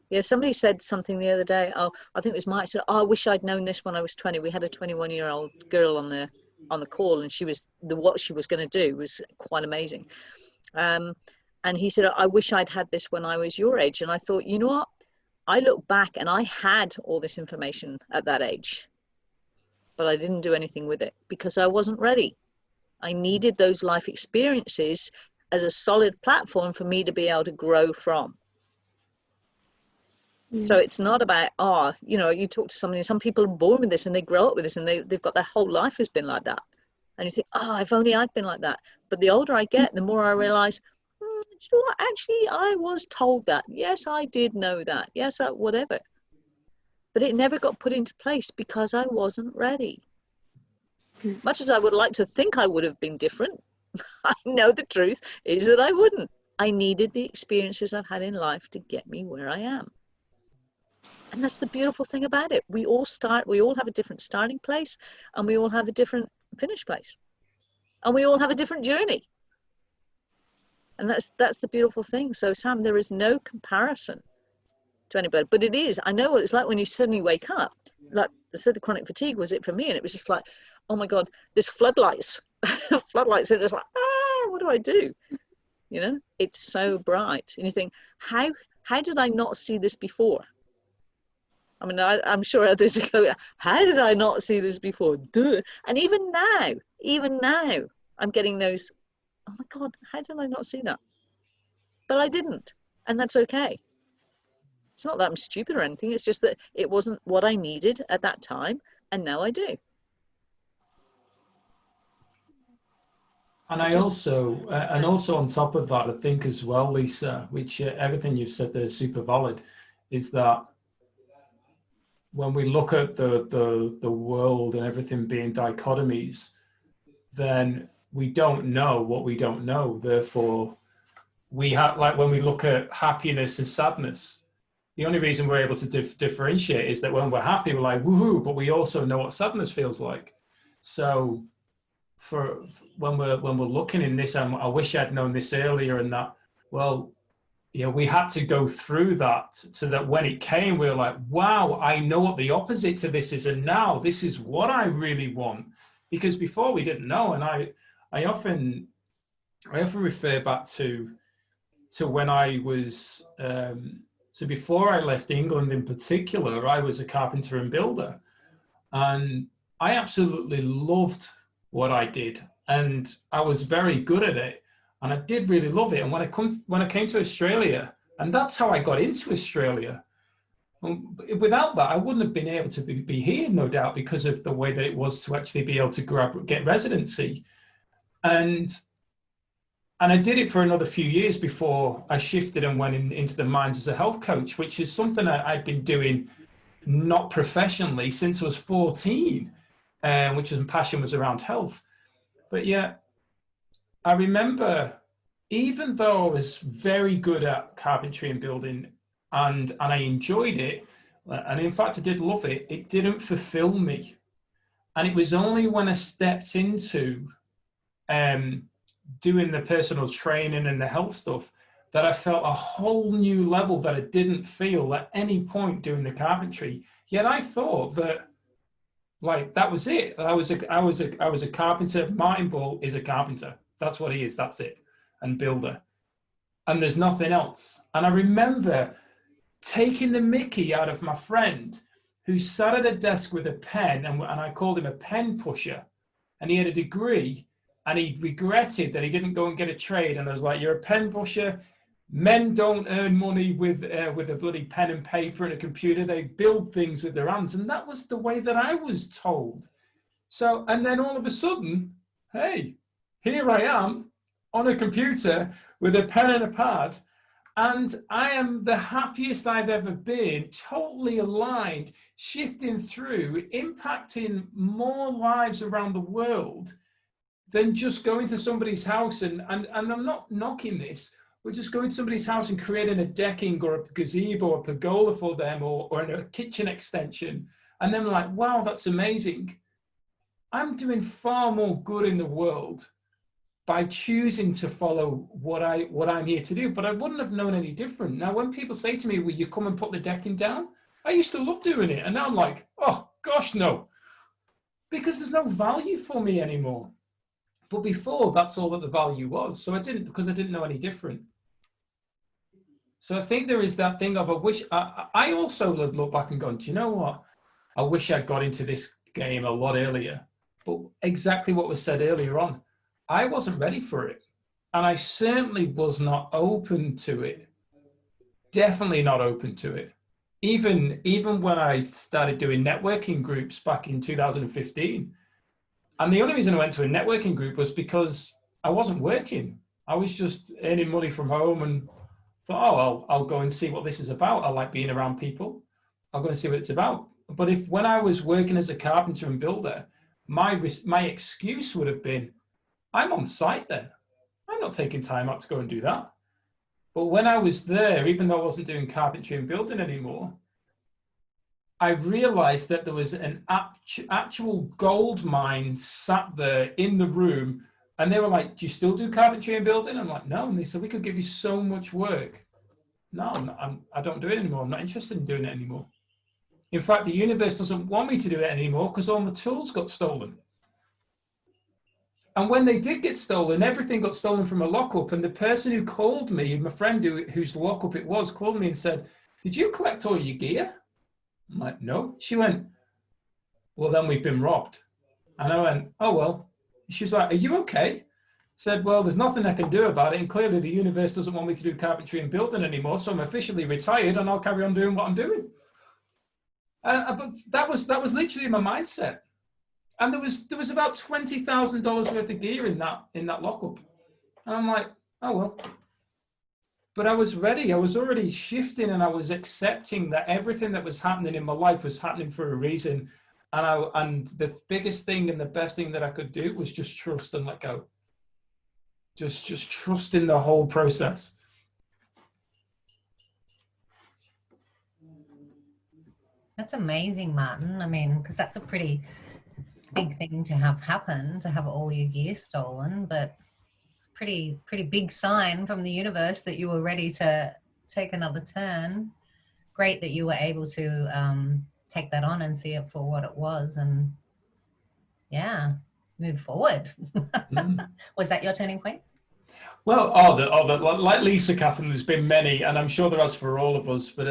Yeah, somebody said something the other day. Oh, I think it was Mike said, oh, I wish I'd known this when I was 20. We had a 21-year-old girl on the call, and what she was going to do was quite amazing. And he said, I wish I'd had this when I was your age. And I thought, you know what? I look back and I had all this information at that age, but I didn't do anything with it because I wasn't ready. I needed those life experiences as a solid platform for me to be able to grow from. So it's not about, you know, you talk to somebody, some people are born with this and they grow up with this and they've got their whole life has been like that. And you think, if only I'd been like that. But the older I get, the more I realize, you know what? Actually, I was told that. Yes, I did know that. Yes, whatever. But it never got put into place because I wasn't ready. Much as I would like to think I would have been different, I know the truth is that I wouldn't. I needed the experiences I've had in life to get me where I am. And that's the beautiful thing about it. We all have a different starting place, and we all have a different finish place. And we all have a different journey. And that's the beautiful thing. So Sam, there is no comparison to anybody, but it is, I know what it's like when you suddenly wake up. Like I said, the chronic fatigue was it for me. And it was just like, oh my God, there's floodlights, floodlights. And it's like, what do I do? You know, it's so bright. And you think, how did I not see this before? I mean, I'm sure others go, how did I not see this before? Duh. And even now, I'm getting those, oh my God, how did I not see that? But I didn't. And that's okay. It's not that I'm stupid or anything. It's just that it wasn't what I needed at that time. And now I do. And also on top of that, I think as well, Lisa, which everything you've said there is super valid, is that when we look at the world and everything being dichotomies, then we don't know what we don't know. Therefore, we have, like when we look at happiness and sadness, the only reason we're able to differentiate is that when we're happy, we're like, woohoo, but we also know what sadness feels like. So for when we're looking in this, I wish I'd known this earlier, and that, well, you know, we had to go through that so that when it came, we were like, wow, I know what the opposite to this is. And now this is what I really want. Because before we didn't know. And I often refer back to to when I was, so before I left England in particular, I was a carpenter and builder. And I absolutely loved what I did. And I was very good at it. And I did really love it. And when I came to Australia, and that's how I got into Australia. Without that, I wouldn't have been able to be here, no doubt, because of the way that it was to actually be able to get residency. And I did it for another few years before I shifted and went into the mines as a health coach, which is something I'd been doing not professionally since I was 14, which was passion was around health. But yeah, I remember, even though I was very good at carpentry and building, and I enjoyed it, and in fact I did love it, it didn't fulfill me. And it was only when I stepped into doing the personal training and the health stuff that I felt a whole new level that I didn't feel at any point doing the carpentry. Yet I thought that, like, that was it. I was a carpenter. Martin Ball is a carpenter. That's what he is. That's it. And builder. And there's nothing else. And I remember taking the mickey out of my friend who sat at a desk with a pen, and I called him a pen pusher. And he had a degree, and he regretted that he didn't go and get a trade. And I was like, you're a pen pusher. Men don't earn money with a bloody pen and paper and a computer. They build things with their hands. And that was the way that I was told. So, and then all of a sudden, hey, here I am on a computer with a pen and a pad. And I am the happiest I've ever been, totally aligned, shifting through, impacting more lives around the world than just going to somebody's house. And I'm not knocking this. We're just going to somebody's house and creating a decking or a gazebo or a pergola for them, or a kitchen extension. And then we're like, wow, that's amazing. I'm doing far more good in the world by choosing to follow what I'm here to do. But I wouldn't have known any different. Now, when people say to me, will you come and put the decking down? I used to love doing it. And now I'm like, oh, gosh, no. Because there's no value for me anymore. But before, that's all that the value was. So I didn't know any different. So I think there is that thing of I also look back and go, do you know what? I wish I got into this game a lot earlier. But exactly what was said earlier on, I wasn't ready for it. And I certainly was not open to it. Definitely not open to it. Even when I started doing networking groups back in 2015. And the only reason I went to a networking group was because I wasn't working. I was just earning money from home and thought, oh, I'll go and see what this is about. I like being around people. I'll go and see what it's about. But when I was working as a carpenter and builder, my excuse would have been, I'm on site then. I'm not taking time out to go and do that. But when I was there, even though I wasn't doing carpentry and building anymore, I realized that there was an actual gold mine sat there in the room. And they were like, do you still do carpentry and building? I'm like, no. And they said, we could give you so much work. No, I don't do it anymore. I'm not interested in doing it anymore. In fact, the universe doesn't want me to do it anymore because all the tools got stolen. And when they did get stolen, everything got stolen from a lockup. And the person who called me, my friend whose lockup it was, called me and said, did you collect all your gear? I'm like, no. She went, well, then we've been robbed. And I went, oh, well. She was like, are you okay? Said, well, there's nothing I can do about it. And clearly the universe doesn't want me to do carpentry and building anymore. So I'm officially retired and I'll carry on doing what I'm doing. But that was literally my mindset. And there was about $20,000 worth of gear in that lockup. And I'm like, oh, well. But I was ready. I was already shifting and I was accepting that everything that was happening in my life was happening for a reason. And the biggest thing and the best thing that I could do was just trust and let go. Just trust in the whole process. That's amazing, Martin. I mean, because that's a pretty big thing to have happen, to have all your gear stolen, but it's a pretty big sign from the universe that you were ready to take another turn. Great that you were able to take that on and see it for what it was, and yeah, move forward. Was that your turning point? Well, like Lisa, Catherine, there's been many, and I'm sure there has for all of us. But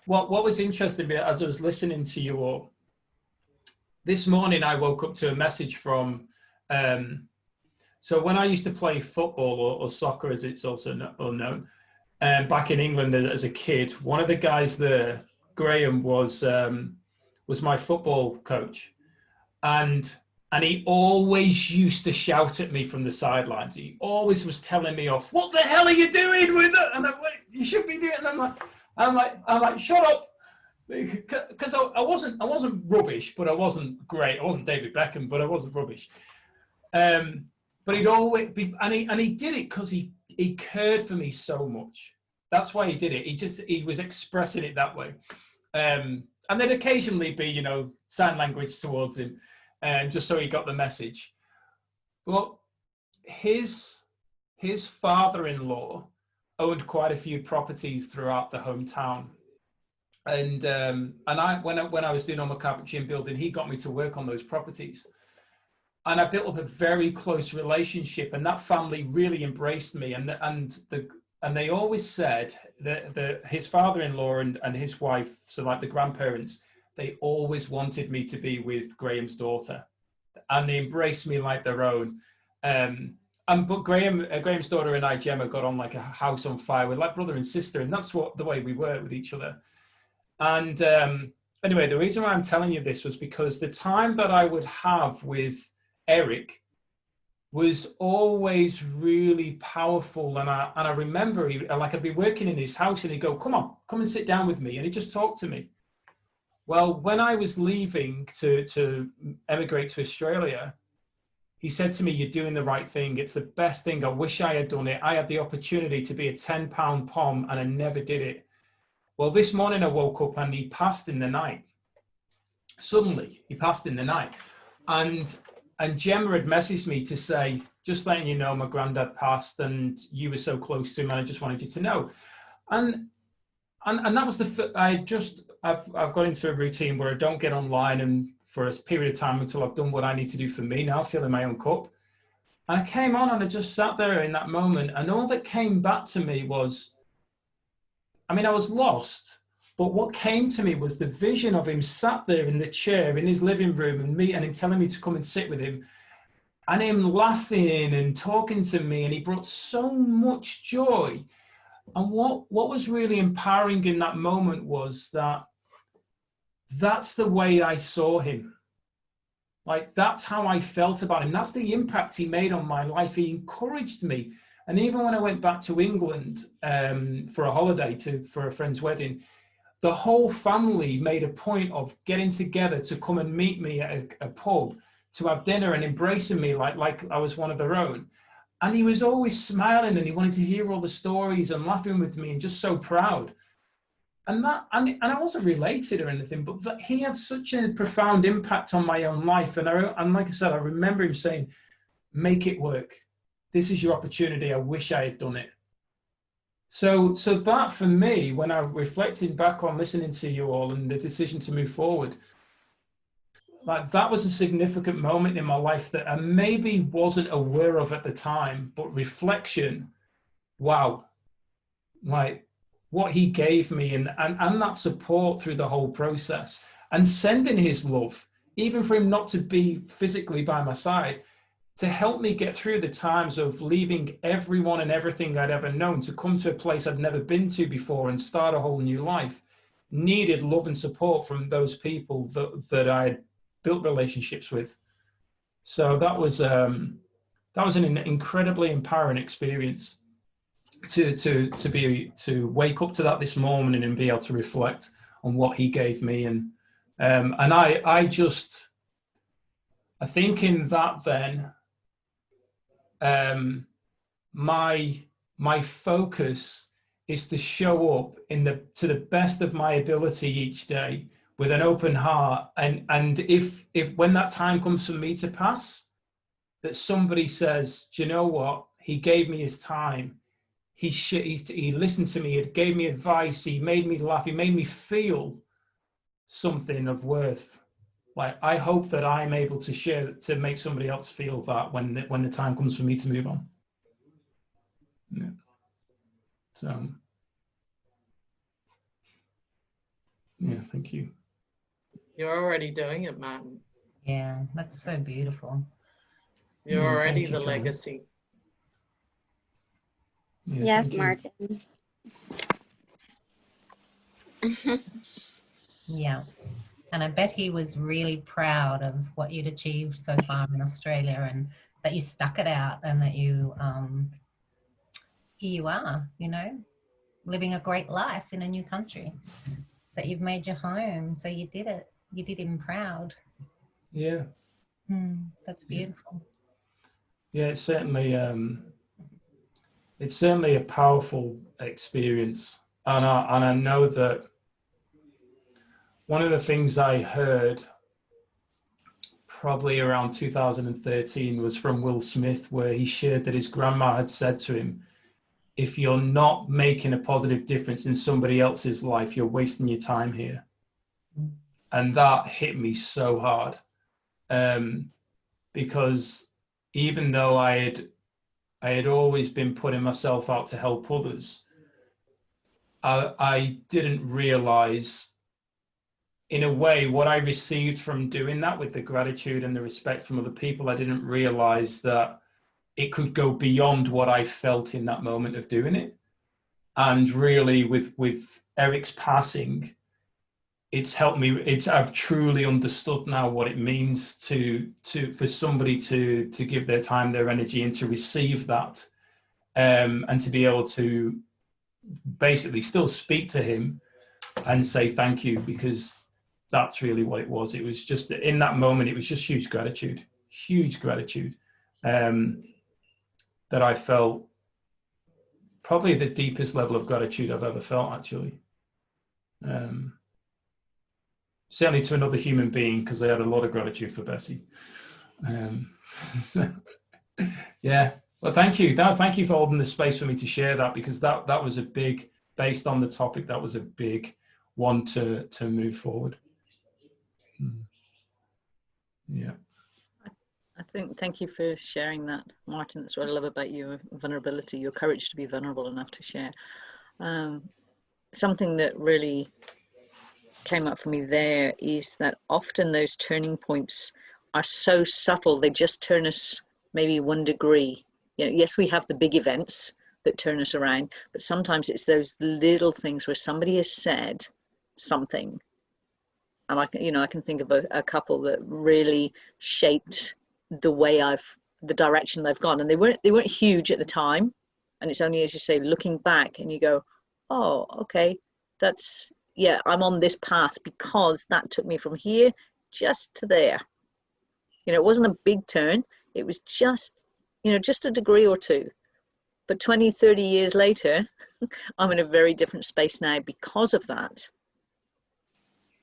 what was interesting as I was listening to you all this morning, I woke up to a message from. So when I used to play football or soccer, as it's also known, back in England as a kid, one of the guys there, Graham, was my football coach, and he always used to shout at me from the sidelines. He always was telling me off. What the hell are you doing with it? And I'm like, you should be doing it. And I'm like, shut up, because I wasn't rubbish, but I wasn't great. I wasn't David Beckham, but I wasn't rubbish. But he'd always be, and he did it because he cared for me so much. That's why he did it. He was expressing it that way. And there'd occasionally be, sign language towards him, just so he got the message. But his father-in-law owned quite a few properties throughout the hometown. And when I was doing all my carpentry and building, he got me to work on those properties. And I built up a very close relationship, and that family really embraced me. And they always said that his father-in-law and his wife, so like the grandparents, they always wanted me to be with Graham's daughter, and they embraced me like their own. But Graham's daughter and I, Gemma, got on like a house on fire. We're like brother and sister, and that's the way we were with each other. And anyway, the reason why I'm telling you this was because the time that I would have with Eric was always really powerful. And I remember I'd be working in his house, and he'd go, come and sit down with me. And he'd just talk to me. Well, when I was leaving to emigrate to Australia, he said to me, you're doing the right thing. It's the best thing. I wish I had done it. I had the opportunity to be a 10-pound pom, and I never did it. Well, this morning I woke up and he passed in the night. Suddenly, he passed in the night. And Gemma had messaged me to say, just letting you know, my granddad passed, and you were so close to him, and I just wanted you to know. And that was I've got into a routine where I don't get online and for a period of time until I've done what I need to do for me now, filling my own cup. And I came on and I just sat there in that moment, and all that came back to me was, I was lost, but what came to me was the vision of him sat there in the chair in his living room, and him telling me to come and sit with him, and him laughing and talking to me, and he brought so much joy. And what was really empowering in that moment was that's the way I saw him. Like, that's how I felt about him. That's the impact he made on my life. He encouraged me. And even when I went back to England for a holiday for a friend's wedding, the whole family made a point of getting together to come and meet me at a pub, to have dinner and embracing me like I was one of their own. And he was always smiling, and he wanted to hear all the stories and laughing with me and just so proud. And I wasn't related or anything, but he had such a profound impact on my own life. And like I said, I remember him saying, make it work. This is your opportunity. I wish I had done it. So that for me, when I reflected back on listening to you all and the decision to move forward, like, that was a significant moment in my life that I maybe wasn't aware of at the time, but reflection, wow, like what he gave me and that support through the whole process, and sending his love, even for him not to be physically by my side, to help me get through the times of leaving everyone and everything I'd ever known to come to a place I'd never been to before and start a whole new life, needed love and support from those people that I had built relationships with. So that was an incredibly empowering experience to wake up to that this morning and be able to reflect on what he gave me. And I think in that then, my focus is to show up to the best of my ability each day with an open heart. And if when that time comes for me to pass, that somebody says, do you know what? He gave me his time. He listened to me. He gave me advice. He made me laugh. He made me feel something of worth. Like, I hope that I'm able to share, to make somebody else feel that when the time comes for me to move on. Yeah. So, yeah, thank you. You're already doing it, Martin. Yeah, that's so beautiful. You're Yeah, already thank you, the Kelly. legacy. Yeah, Yes, thank you. Martin. Yeah. And I bet he was really proud of what you'd achieved so far in Australia, and that you stuck it out, and that you, here you are, you know, living a great life in a new country, that you've made your home. So you did it. You did him proud. Yeah. That's beautiful. Yeah, it's certainly a powerful experience, and I know that one of the things I heard probably around 2013 was from Will Smith, where he shared that his grandma had said to him, if you're not making a positive difference in somebody else's life, you're wasting your time here. And that hit me so hard, because even though I had always been putting myself out to help others, I didn't realize, in a way, what I received from doing that, with the gratitude and the respect from other people. I didn't realize that it could go beyond what I felt in that moment of doing it. And really, with Eric's passing, it's helped me. I've truly understood now what it means for somebody to give their time, their energy, and to receive that, and to be able to basically still speak to him and say thank you, because that's really what it was. It was just, in that moment, it was just huge gratitude that I felt. Probably the deepest level of gratitude I've ever felt, actually. Certainly to another human being, because I had a lot of gratitude for Bessie. Yeah. Well, thank you. Thank you for holding the space for me to share that, because that was a big, based on the topic, that was a big one to move forward. Yeah. I think, thank you for sharing that, Martin. That's what I love about your vulnerability, your courage to be vulnerable enough to share. Something that really came up for me there is that often those turning points are so subtle, they just turn us maybe 1 degree. You know, yes, we have the big events that turn us around, but sometimes it's those little things where somebody has said something, and I can think of a couple that really shaped the direction they've gone, and they weren't huge at the time, and it's only, as you say, looking back and you go, oh, okay, that's, yeah, I'm on this path because that took me from here just to there. You know, it wasn't a big turn, it was just, just a degree or two. But 20, 30 years later, I'm in a very different space now because of that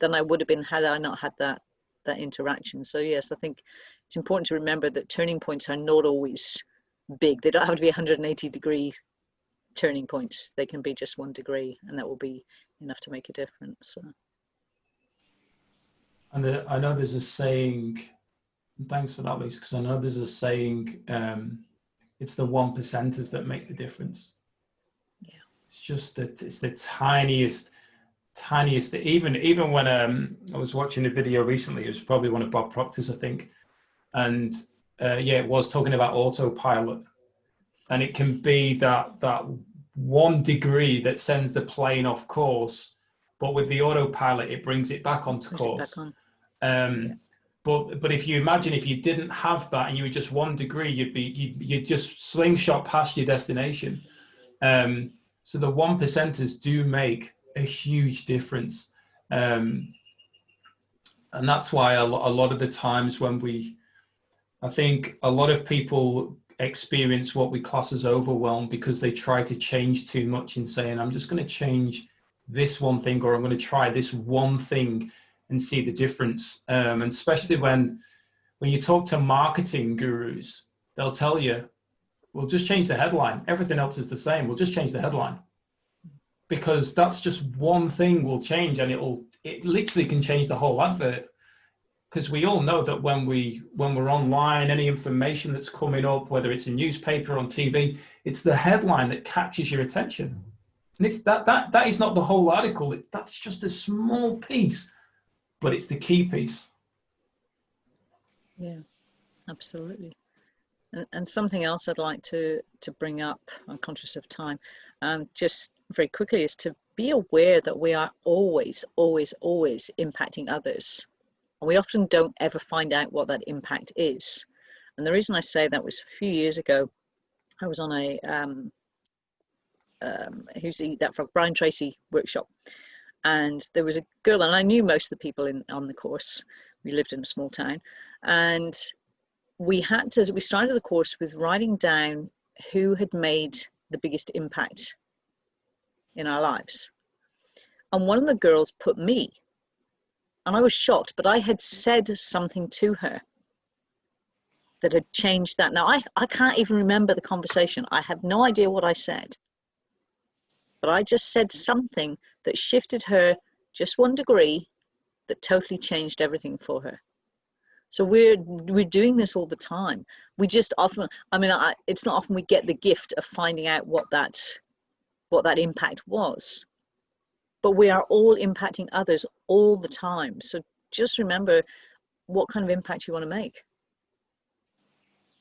than I would have been had I not had that interaction. So yes, I think it's important to remember that turning points are not always big. They don't have to be 180-degree turning points. They can be just 1 degree, and that will be enough to make a difference. So. And I know there's a saying, thanks for that, Lisa, because I know there's a saying, it's the 1%ers that make the difference. Yeah. It's just that it's the tiniest, even when I was watching a video recently, it was probably one of Bob Proctor's, I think, and it was talking about autopilot, and it can be that 1 degree that sends the plane off course, but with the autopilot it brings it back onto course. But if you imagine, if you didn't have that and you were just 1 degree, you'd just slingshot past your destination. So the 1%ers do make a huge difference, and that's why a lot of the times when I think a lot of people experience what we class as overwhelm, because they try to change too much in saying, I'm just going to change this 1 thing, or I'm going to try this 1 thing and see the difference. And especially when you talk to marketing gurus, they'll tell you, we'll just change the headline. Everything else is the same. We'll just change the headline. Because that's just 1 thing will change, and it literally can change the whole advert. because we all know that when we're online, any information that's coming up, whether it's a newspaper or on TV, it's the headline that captures your attention. And it's that is not the whole article. That's just a small piece, but it's the key piece. Yeah, absolutely. And something else I'd like to bring up, I'm conscious of time, just very quickly, is to be aware that we are always, always, always impacting others. And we often don't ever find out what that impact is. And the reason I say that was a few years ago, I was on a Who's Eat That Frog, Brian Tracy workshop. And there was a girl, and I knew most of the people on the course. We lived in a small town. And we started the course with writing down who had made the biggest impact in our lives. And one of the girls put me. And I was shocked, but I had said something to her that had changed that. Now, I can't even remember the conversation. I have no idea what I said. But I just said something that shifted her just 1 degree that totally changed everything for her. So we're doing this all the time. We just often, it's not often we get the gift of finding out what that impact was. But we are all impacting others all the time. So just remember what kind of impact you want to make.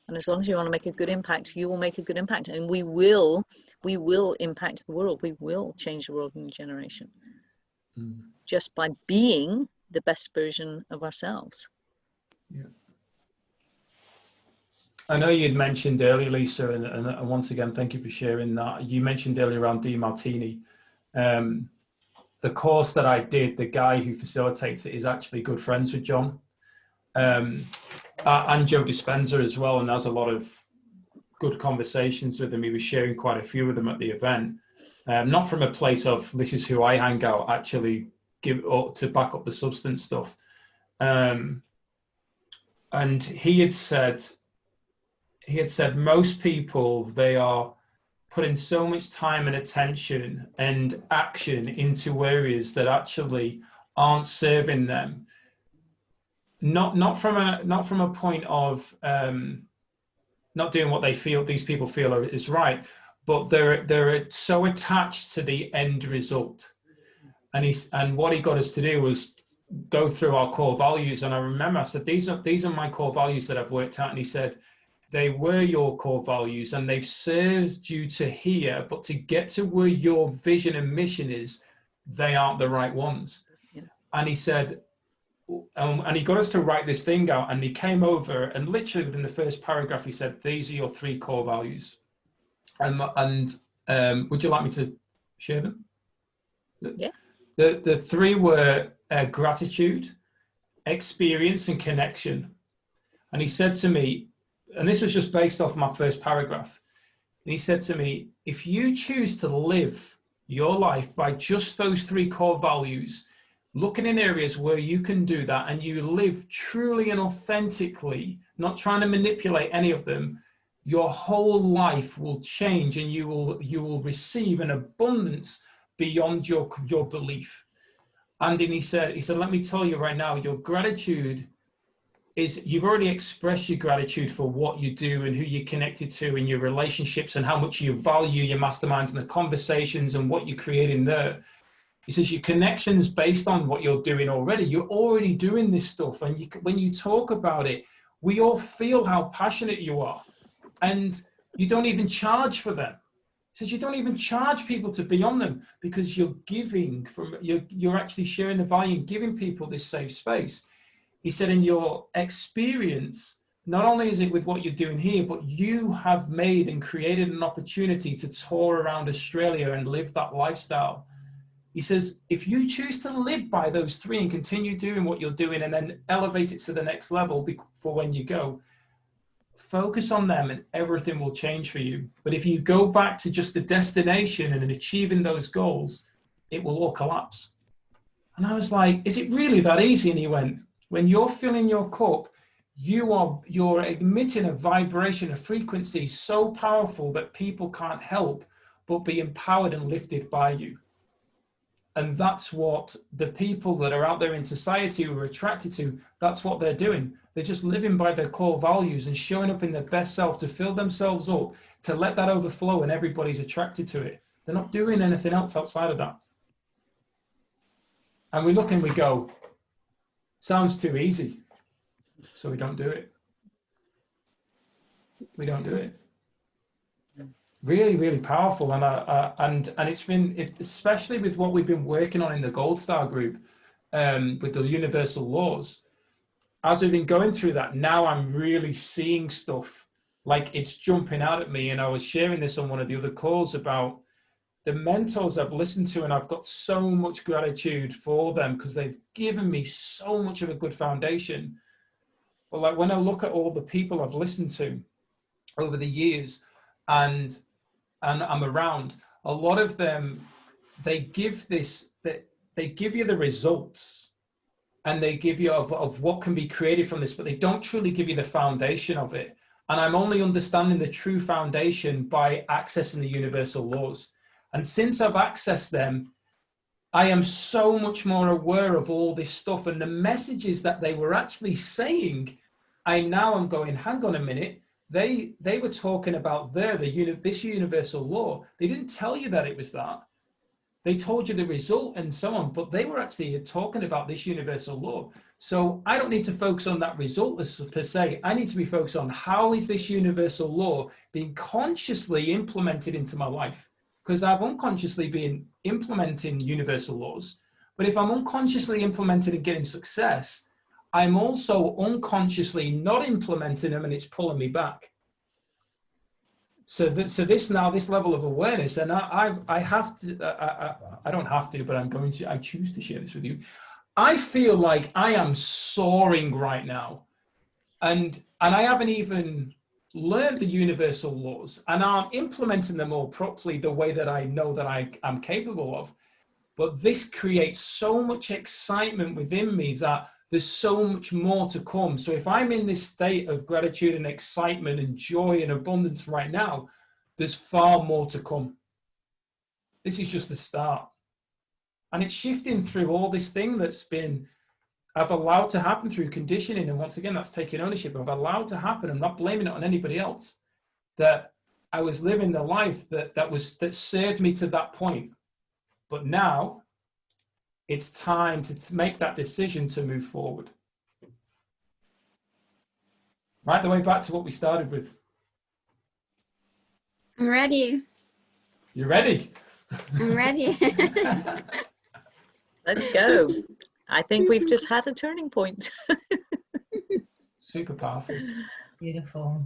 And as long as you want to make a good impact, you will make a good impact. And we will impact the world. We will change the world in a generation. Just by being the best version of ourselves. Yeah. I know you'd mentioned earlier, Lisa, and once again, thank you for sharing that. You mentioned earlier around DeMartini. The course that I did, the guy who facilitates it is actually good friends with John and Joe Dispenza as well, and has a lot of good conversations with them. He was sharing quite a few of them at the event, not from a place of this is who I hang out, actually to back up the substance stuff. And he had said most people, they are putting so much time and attention and action into areas that actually aren't serving them. Not from a point of not doing what these people feel is right, but they're so attached to the end result. And what he got us to do was go through our core values. And I remember I said, these are my core values that I've worked out. And he said, they were your core values and they've served you to here, but to get to where your vision and mission is, they aren't the right ones. Yeah. And he said, and he got us to write this thing out, and he came over and literally within the first paragraph, he said, these are your 3 core values. And would you like me to share them? Yeah. The 3 were gratitude, experience, and connection. And he said to me, and this was just based off my first paragraph, and he said to me, if you choose to live your life by just those 3 core values, looking in areas where you can do that, and you live truly and authentically, not trying to manipulate any of them, your whole life will change, and you will receive an abundance beyond your belief. And then he said, let me tell you right now, your gratitude is, you've already expressed your gratitude for what you do and who you're connected to in your relationships and how much you value your masterminds and the conversations and what you create in there. He says your connections based on what you're doing already. You're already doing this stuff. And when you talk about it, we all feel how passionate you are. And you don't even charge for them. He says you don't even charge people to be on them because you're giving you're actually sharing the value and giving people this safe space. He said in your experience, not only is it with what you're doing here, but you have made and created an opportunity to tour around Australia and live that lifestyle. He says, if you choose to live by those 3 and continue doing what you're doing and then elevate it to the next level for when you go, focus on them and everything will change for you. But if you go back to just the destination and achieving those goals, it will all collapse. And I was like, is it really that easy? And he went, when you're filling your cup, you're emitting a vibration, a frequency so powerful that people can't help but be empowered and lifted by you. And that's what the people that are out there in society who are attracted to, that's what they're doing. They're just living by their core values and showing up in their best self to fill themselves up, to let that overflow, and everybody's attracted to it. They're not doing anything else outside of that. And we look and we go, sounds too easy. So we don't do it. We don't do it. Really, really powerful. And it's been, especially with what we've been working on in the Gold Star group, with the universal laws, as we've been going through that, now I'm really seeing stuff like it's jumping out at me. And I was sharing this on one of the other calls about the mentors I've listened to, and I've got so much gratitude for them because they've given me so much of a good foundation. But like when I look at all the people I've listened to over the years, and I'm around, a lot of them, they give you the results, and they give you of what can be created from this, but they don't truly give you the foundation of it. And I'm only understanding the true foundation by accessing the universal laws. And since I've accessed them, I am so much more aware of all this stuff and the messages that they were actually saying. I now am going, hang on a minute. They were talking about this universal law. They didn't tell you that it was that. They told you the result and so on, but they were actually talking about this universal law. So I don't need to focus on that result per se. I need to be focused on how is this universal law being consciously implemented into my life? Because I've unconsciously been implementing universal laws. But if I'm unconsciously implementing and getting success, I'm also unconsciously not implementing them, and it's pulling me back. So this level of awareness, and I have to, I don't have to, but I choose to share this with you. I feel like I am soaring right now, and I haven't even learned the universal laws, and I'm implementing them all properly the way that I know that I am capable of. But this creates so much excitement within me that there's so much more to come. So if I'm in this state of gratitude and excitement and joy and abundance right now, there's far more to come. This is just the start. And it's shifting through all this thing that's been, I've allowed to happen through conditioning. And once again, that's taking ownership. I've allowed to happen. I'm not blaming it on anybody else. That I was living the life that served me to that point. But now it's time to make that decision to move forward. Right the way back to what we started with. I'm ready. You ready? I'm ready. Let's go. I think we've just had a turning point. Super powerful. Beautiful.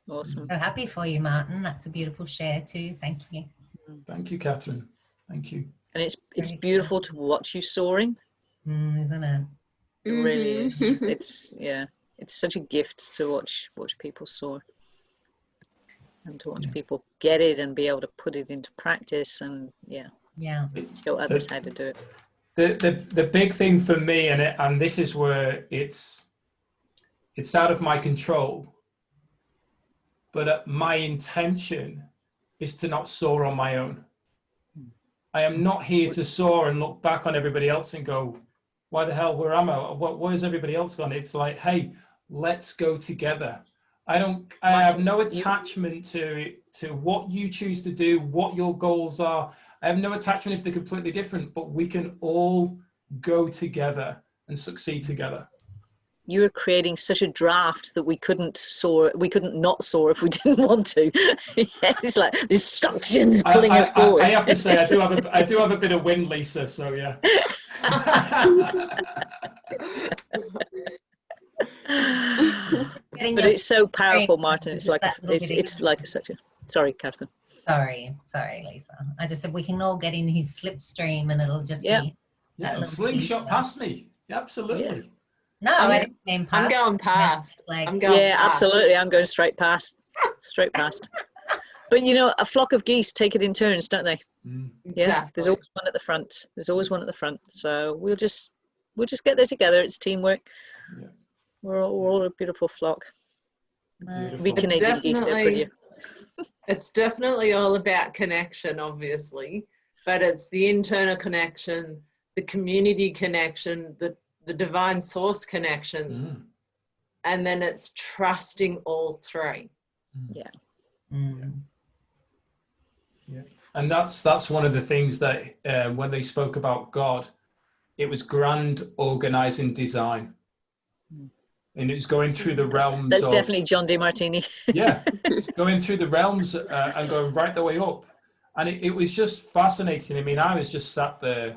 Awesome. So happy for you, Martin. That's a beautiful share too. Thank you. Thank you, Catherine. Thank you. And it's beautiful to watch you soaring. Isn't it? It really is. It's such a gift to watch people soar, and to watch people get it and be able to put it into practice, and show others how to do it. The big thing for me, and this is where it's out of my control, but my intention is to not soar on my own. I am not here to soar and look back on everybody else and go, why the hell, where am I? Where's everybody else gone? It's like, hey, let's go together. I have no attachment to what you choose to do, what your goals are. I have no attachment if they're completely different, but we can all go together and succeed together. You were creating such a draft that we couldn't soar. We couldn't not soar if we didn't want to. It's like there's suctions pulling us forward. I have to say, I do have a bit of wind, Lisa. So yeah. But it's so powerful, Martin. It's like such a. Sorry, Catherine. Sorry, Lisa. I just said we can all get in his slipstream, and it'll just be. Yeah, slingshot past me. Absolutely. Yeah. No, I didn't mean past. I'm going past. Absolutely. I'm going straight past. But a flock of geese take it in turns, don't they? Yeah. Exactly. There's always one at the front. So we'll just get there together. It's teamwork. Yeah. We're all a beautiful flock. Reconnecting geese, they're pretty. It's definitely all about connection, obviously. but it's the internal connection, the community connection, the divine source connection, and then it's trusting all three. Yeah. Yeah. And that's one of the things that when they spoke about God, it was grand organizing design. And it was going through the realms. That's definitely John DeMartini. Yeah, going through the realms and going right the way up. And it was just fascinating. I mean, I was just sat there,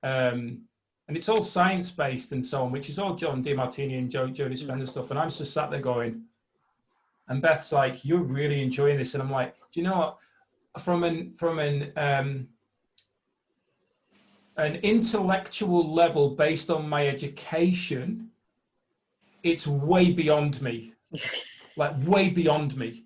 and it's all science-based and so on, which is all John DeMartini and Joe Dispenza stuff. And I was just sat there going, and Beth's like, "You're really enjoying this." And I'm like, "Do you know what? From an intellectual level, based on my education, it's way beyond me, like way beyond me.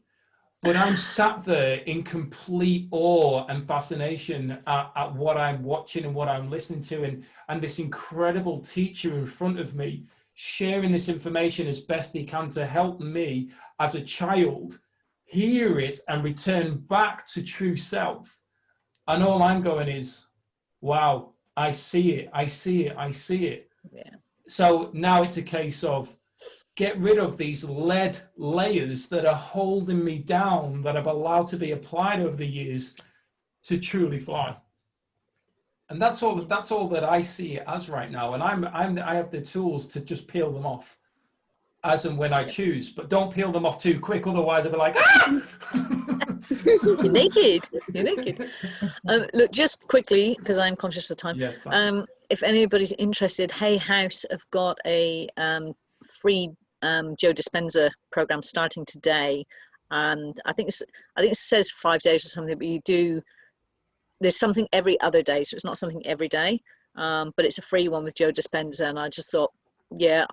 But I'm sat there in complete awe and fascination at what I'm watching and what I'm listening to, and this incredible teacher in front of me sharing this information as best he can to help me as a child hear it and return back to true self. And all I'm going is, wow, I see it, I see it, I see it. Yeah. So now it's a case of get rid of these lead layers that are holding me down, that I've allowed to be applied over the years to truly fly. And that's all that I see it as right now. And I have the tools to just peel them off as and when I choose, but don't peel them off too quick. Otherwise I'll be like, ah! You're naked. You're naked. Look, just quickly, because I'm conscious of time. Yeah, time. If anybody's interested, Hay House have got a free Joe Dispenza program starting today, and I think it says 5 days or something. But there's something every other day, so it's not something every day. But it's a free one with Joe Dispenza, and I just thought, yeah,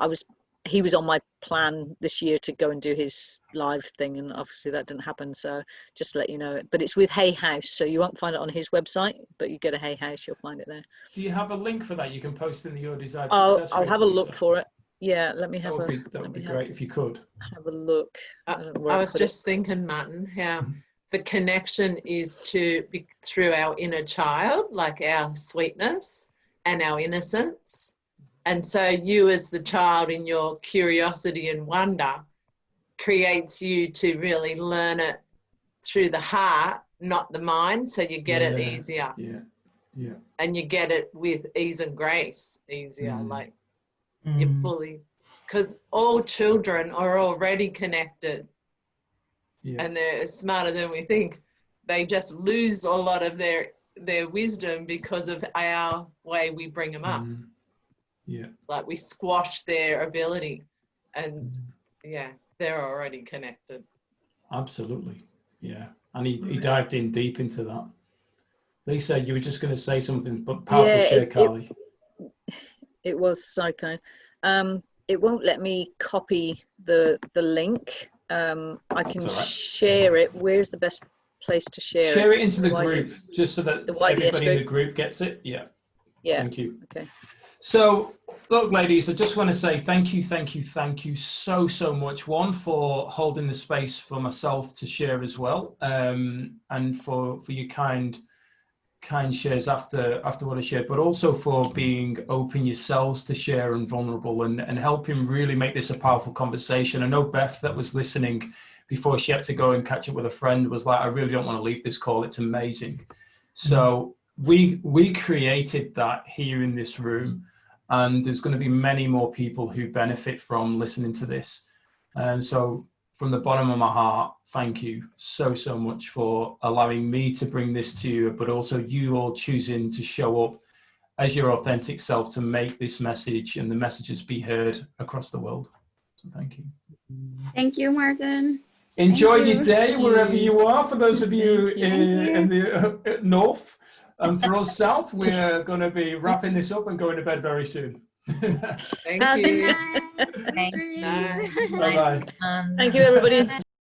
he was on my plan this year to go and do his live thing, and obviously that didn't happen, so just to let you know. But it's with Hay House, so you won't find it on his website, but you go to Hay House, you'll find it there. Do you have a link for that you can post in the Your Desired I'll Success have a look for it. Yeah, let me have that would be great if you could have a look. I was just thinking, Martin, how the connection is to be through our inner child, like our sweetness and our innocence. And so you as the child in your curiosity and wonder creates you to really learn it through the heart, not the mind. So you get it easier. Yeah. And you get it with ease and grace easier. Like you're fully, because all children are already connected. Yeah. And they're smarter than we think. They just lose a lot of their wisdom because of our way we bring them up. Yeah. Like we squash their ability, and yeah, they're already connected. Absolutely. Yeah. And he dived in deep into that. Lisa, you were just going to say something, but powerful share, Carly. It was sorry, Karen. It won't let me copy the link. I can share it. Where's the best place to share it? Share it into the group, just so that everybody in the group gets it. Yeah. Yeah. Thank you. Okay. So, look, ladies, I just want to say thank you so much. One, for holding the space for myself to share as well, and for your kind shares after what I shared, but also for being open yourselves to share and vulnerable and helping really make this a powerful conversation. I know Beth, that was listening before she had to go and catch up with a friend, was like, I really don't want to leave this call. It's amazing. So we created that here in this room, and there's going to be many more people who benefit from listening to this. And so from the bottom of my heart, thank you so much for allowing me to bring this to you, but also you all choosing to show up as your authentic self to make this message and the messages be heard across the world. So thank you. Thank you, Martin. Enjoy your day wherever you are. For those of you in the north, and for us south, we're going to be wrapping this up and going to bed very soon. Thank you. Good night. Thank you. Bye-bye. Thank you, everybody.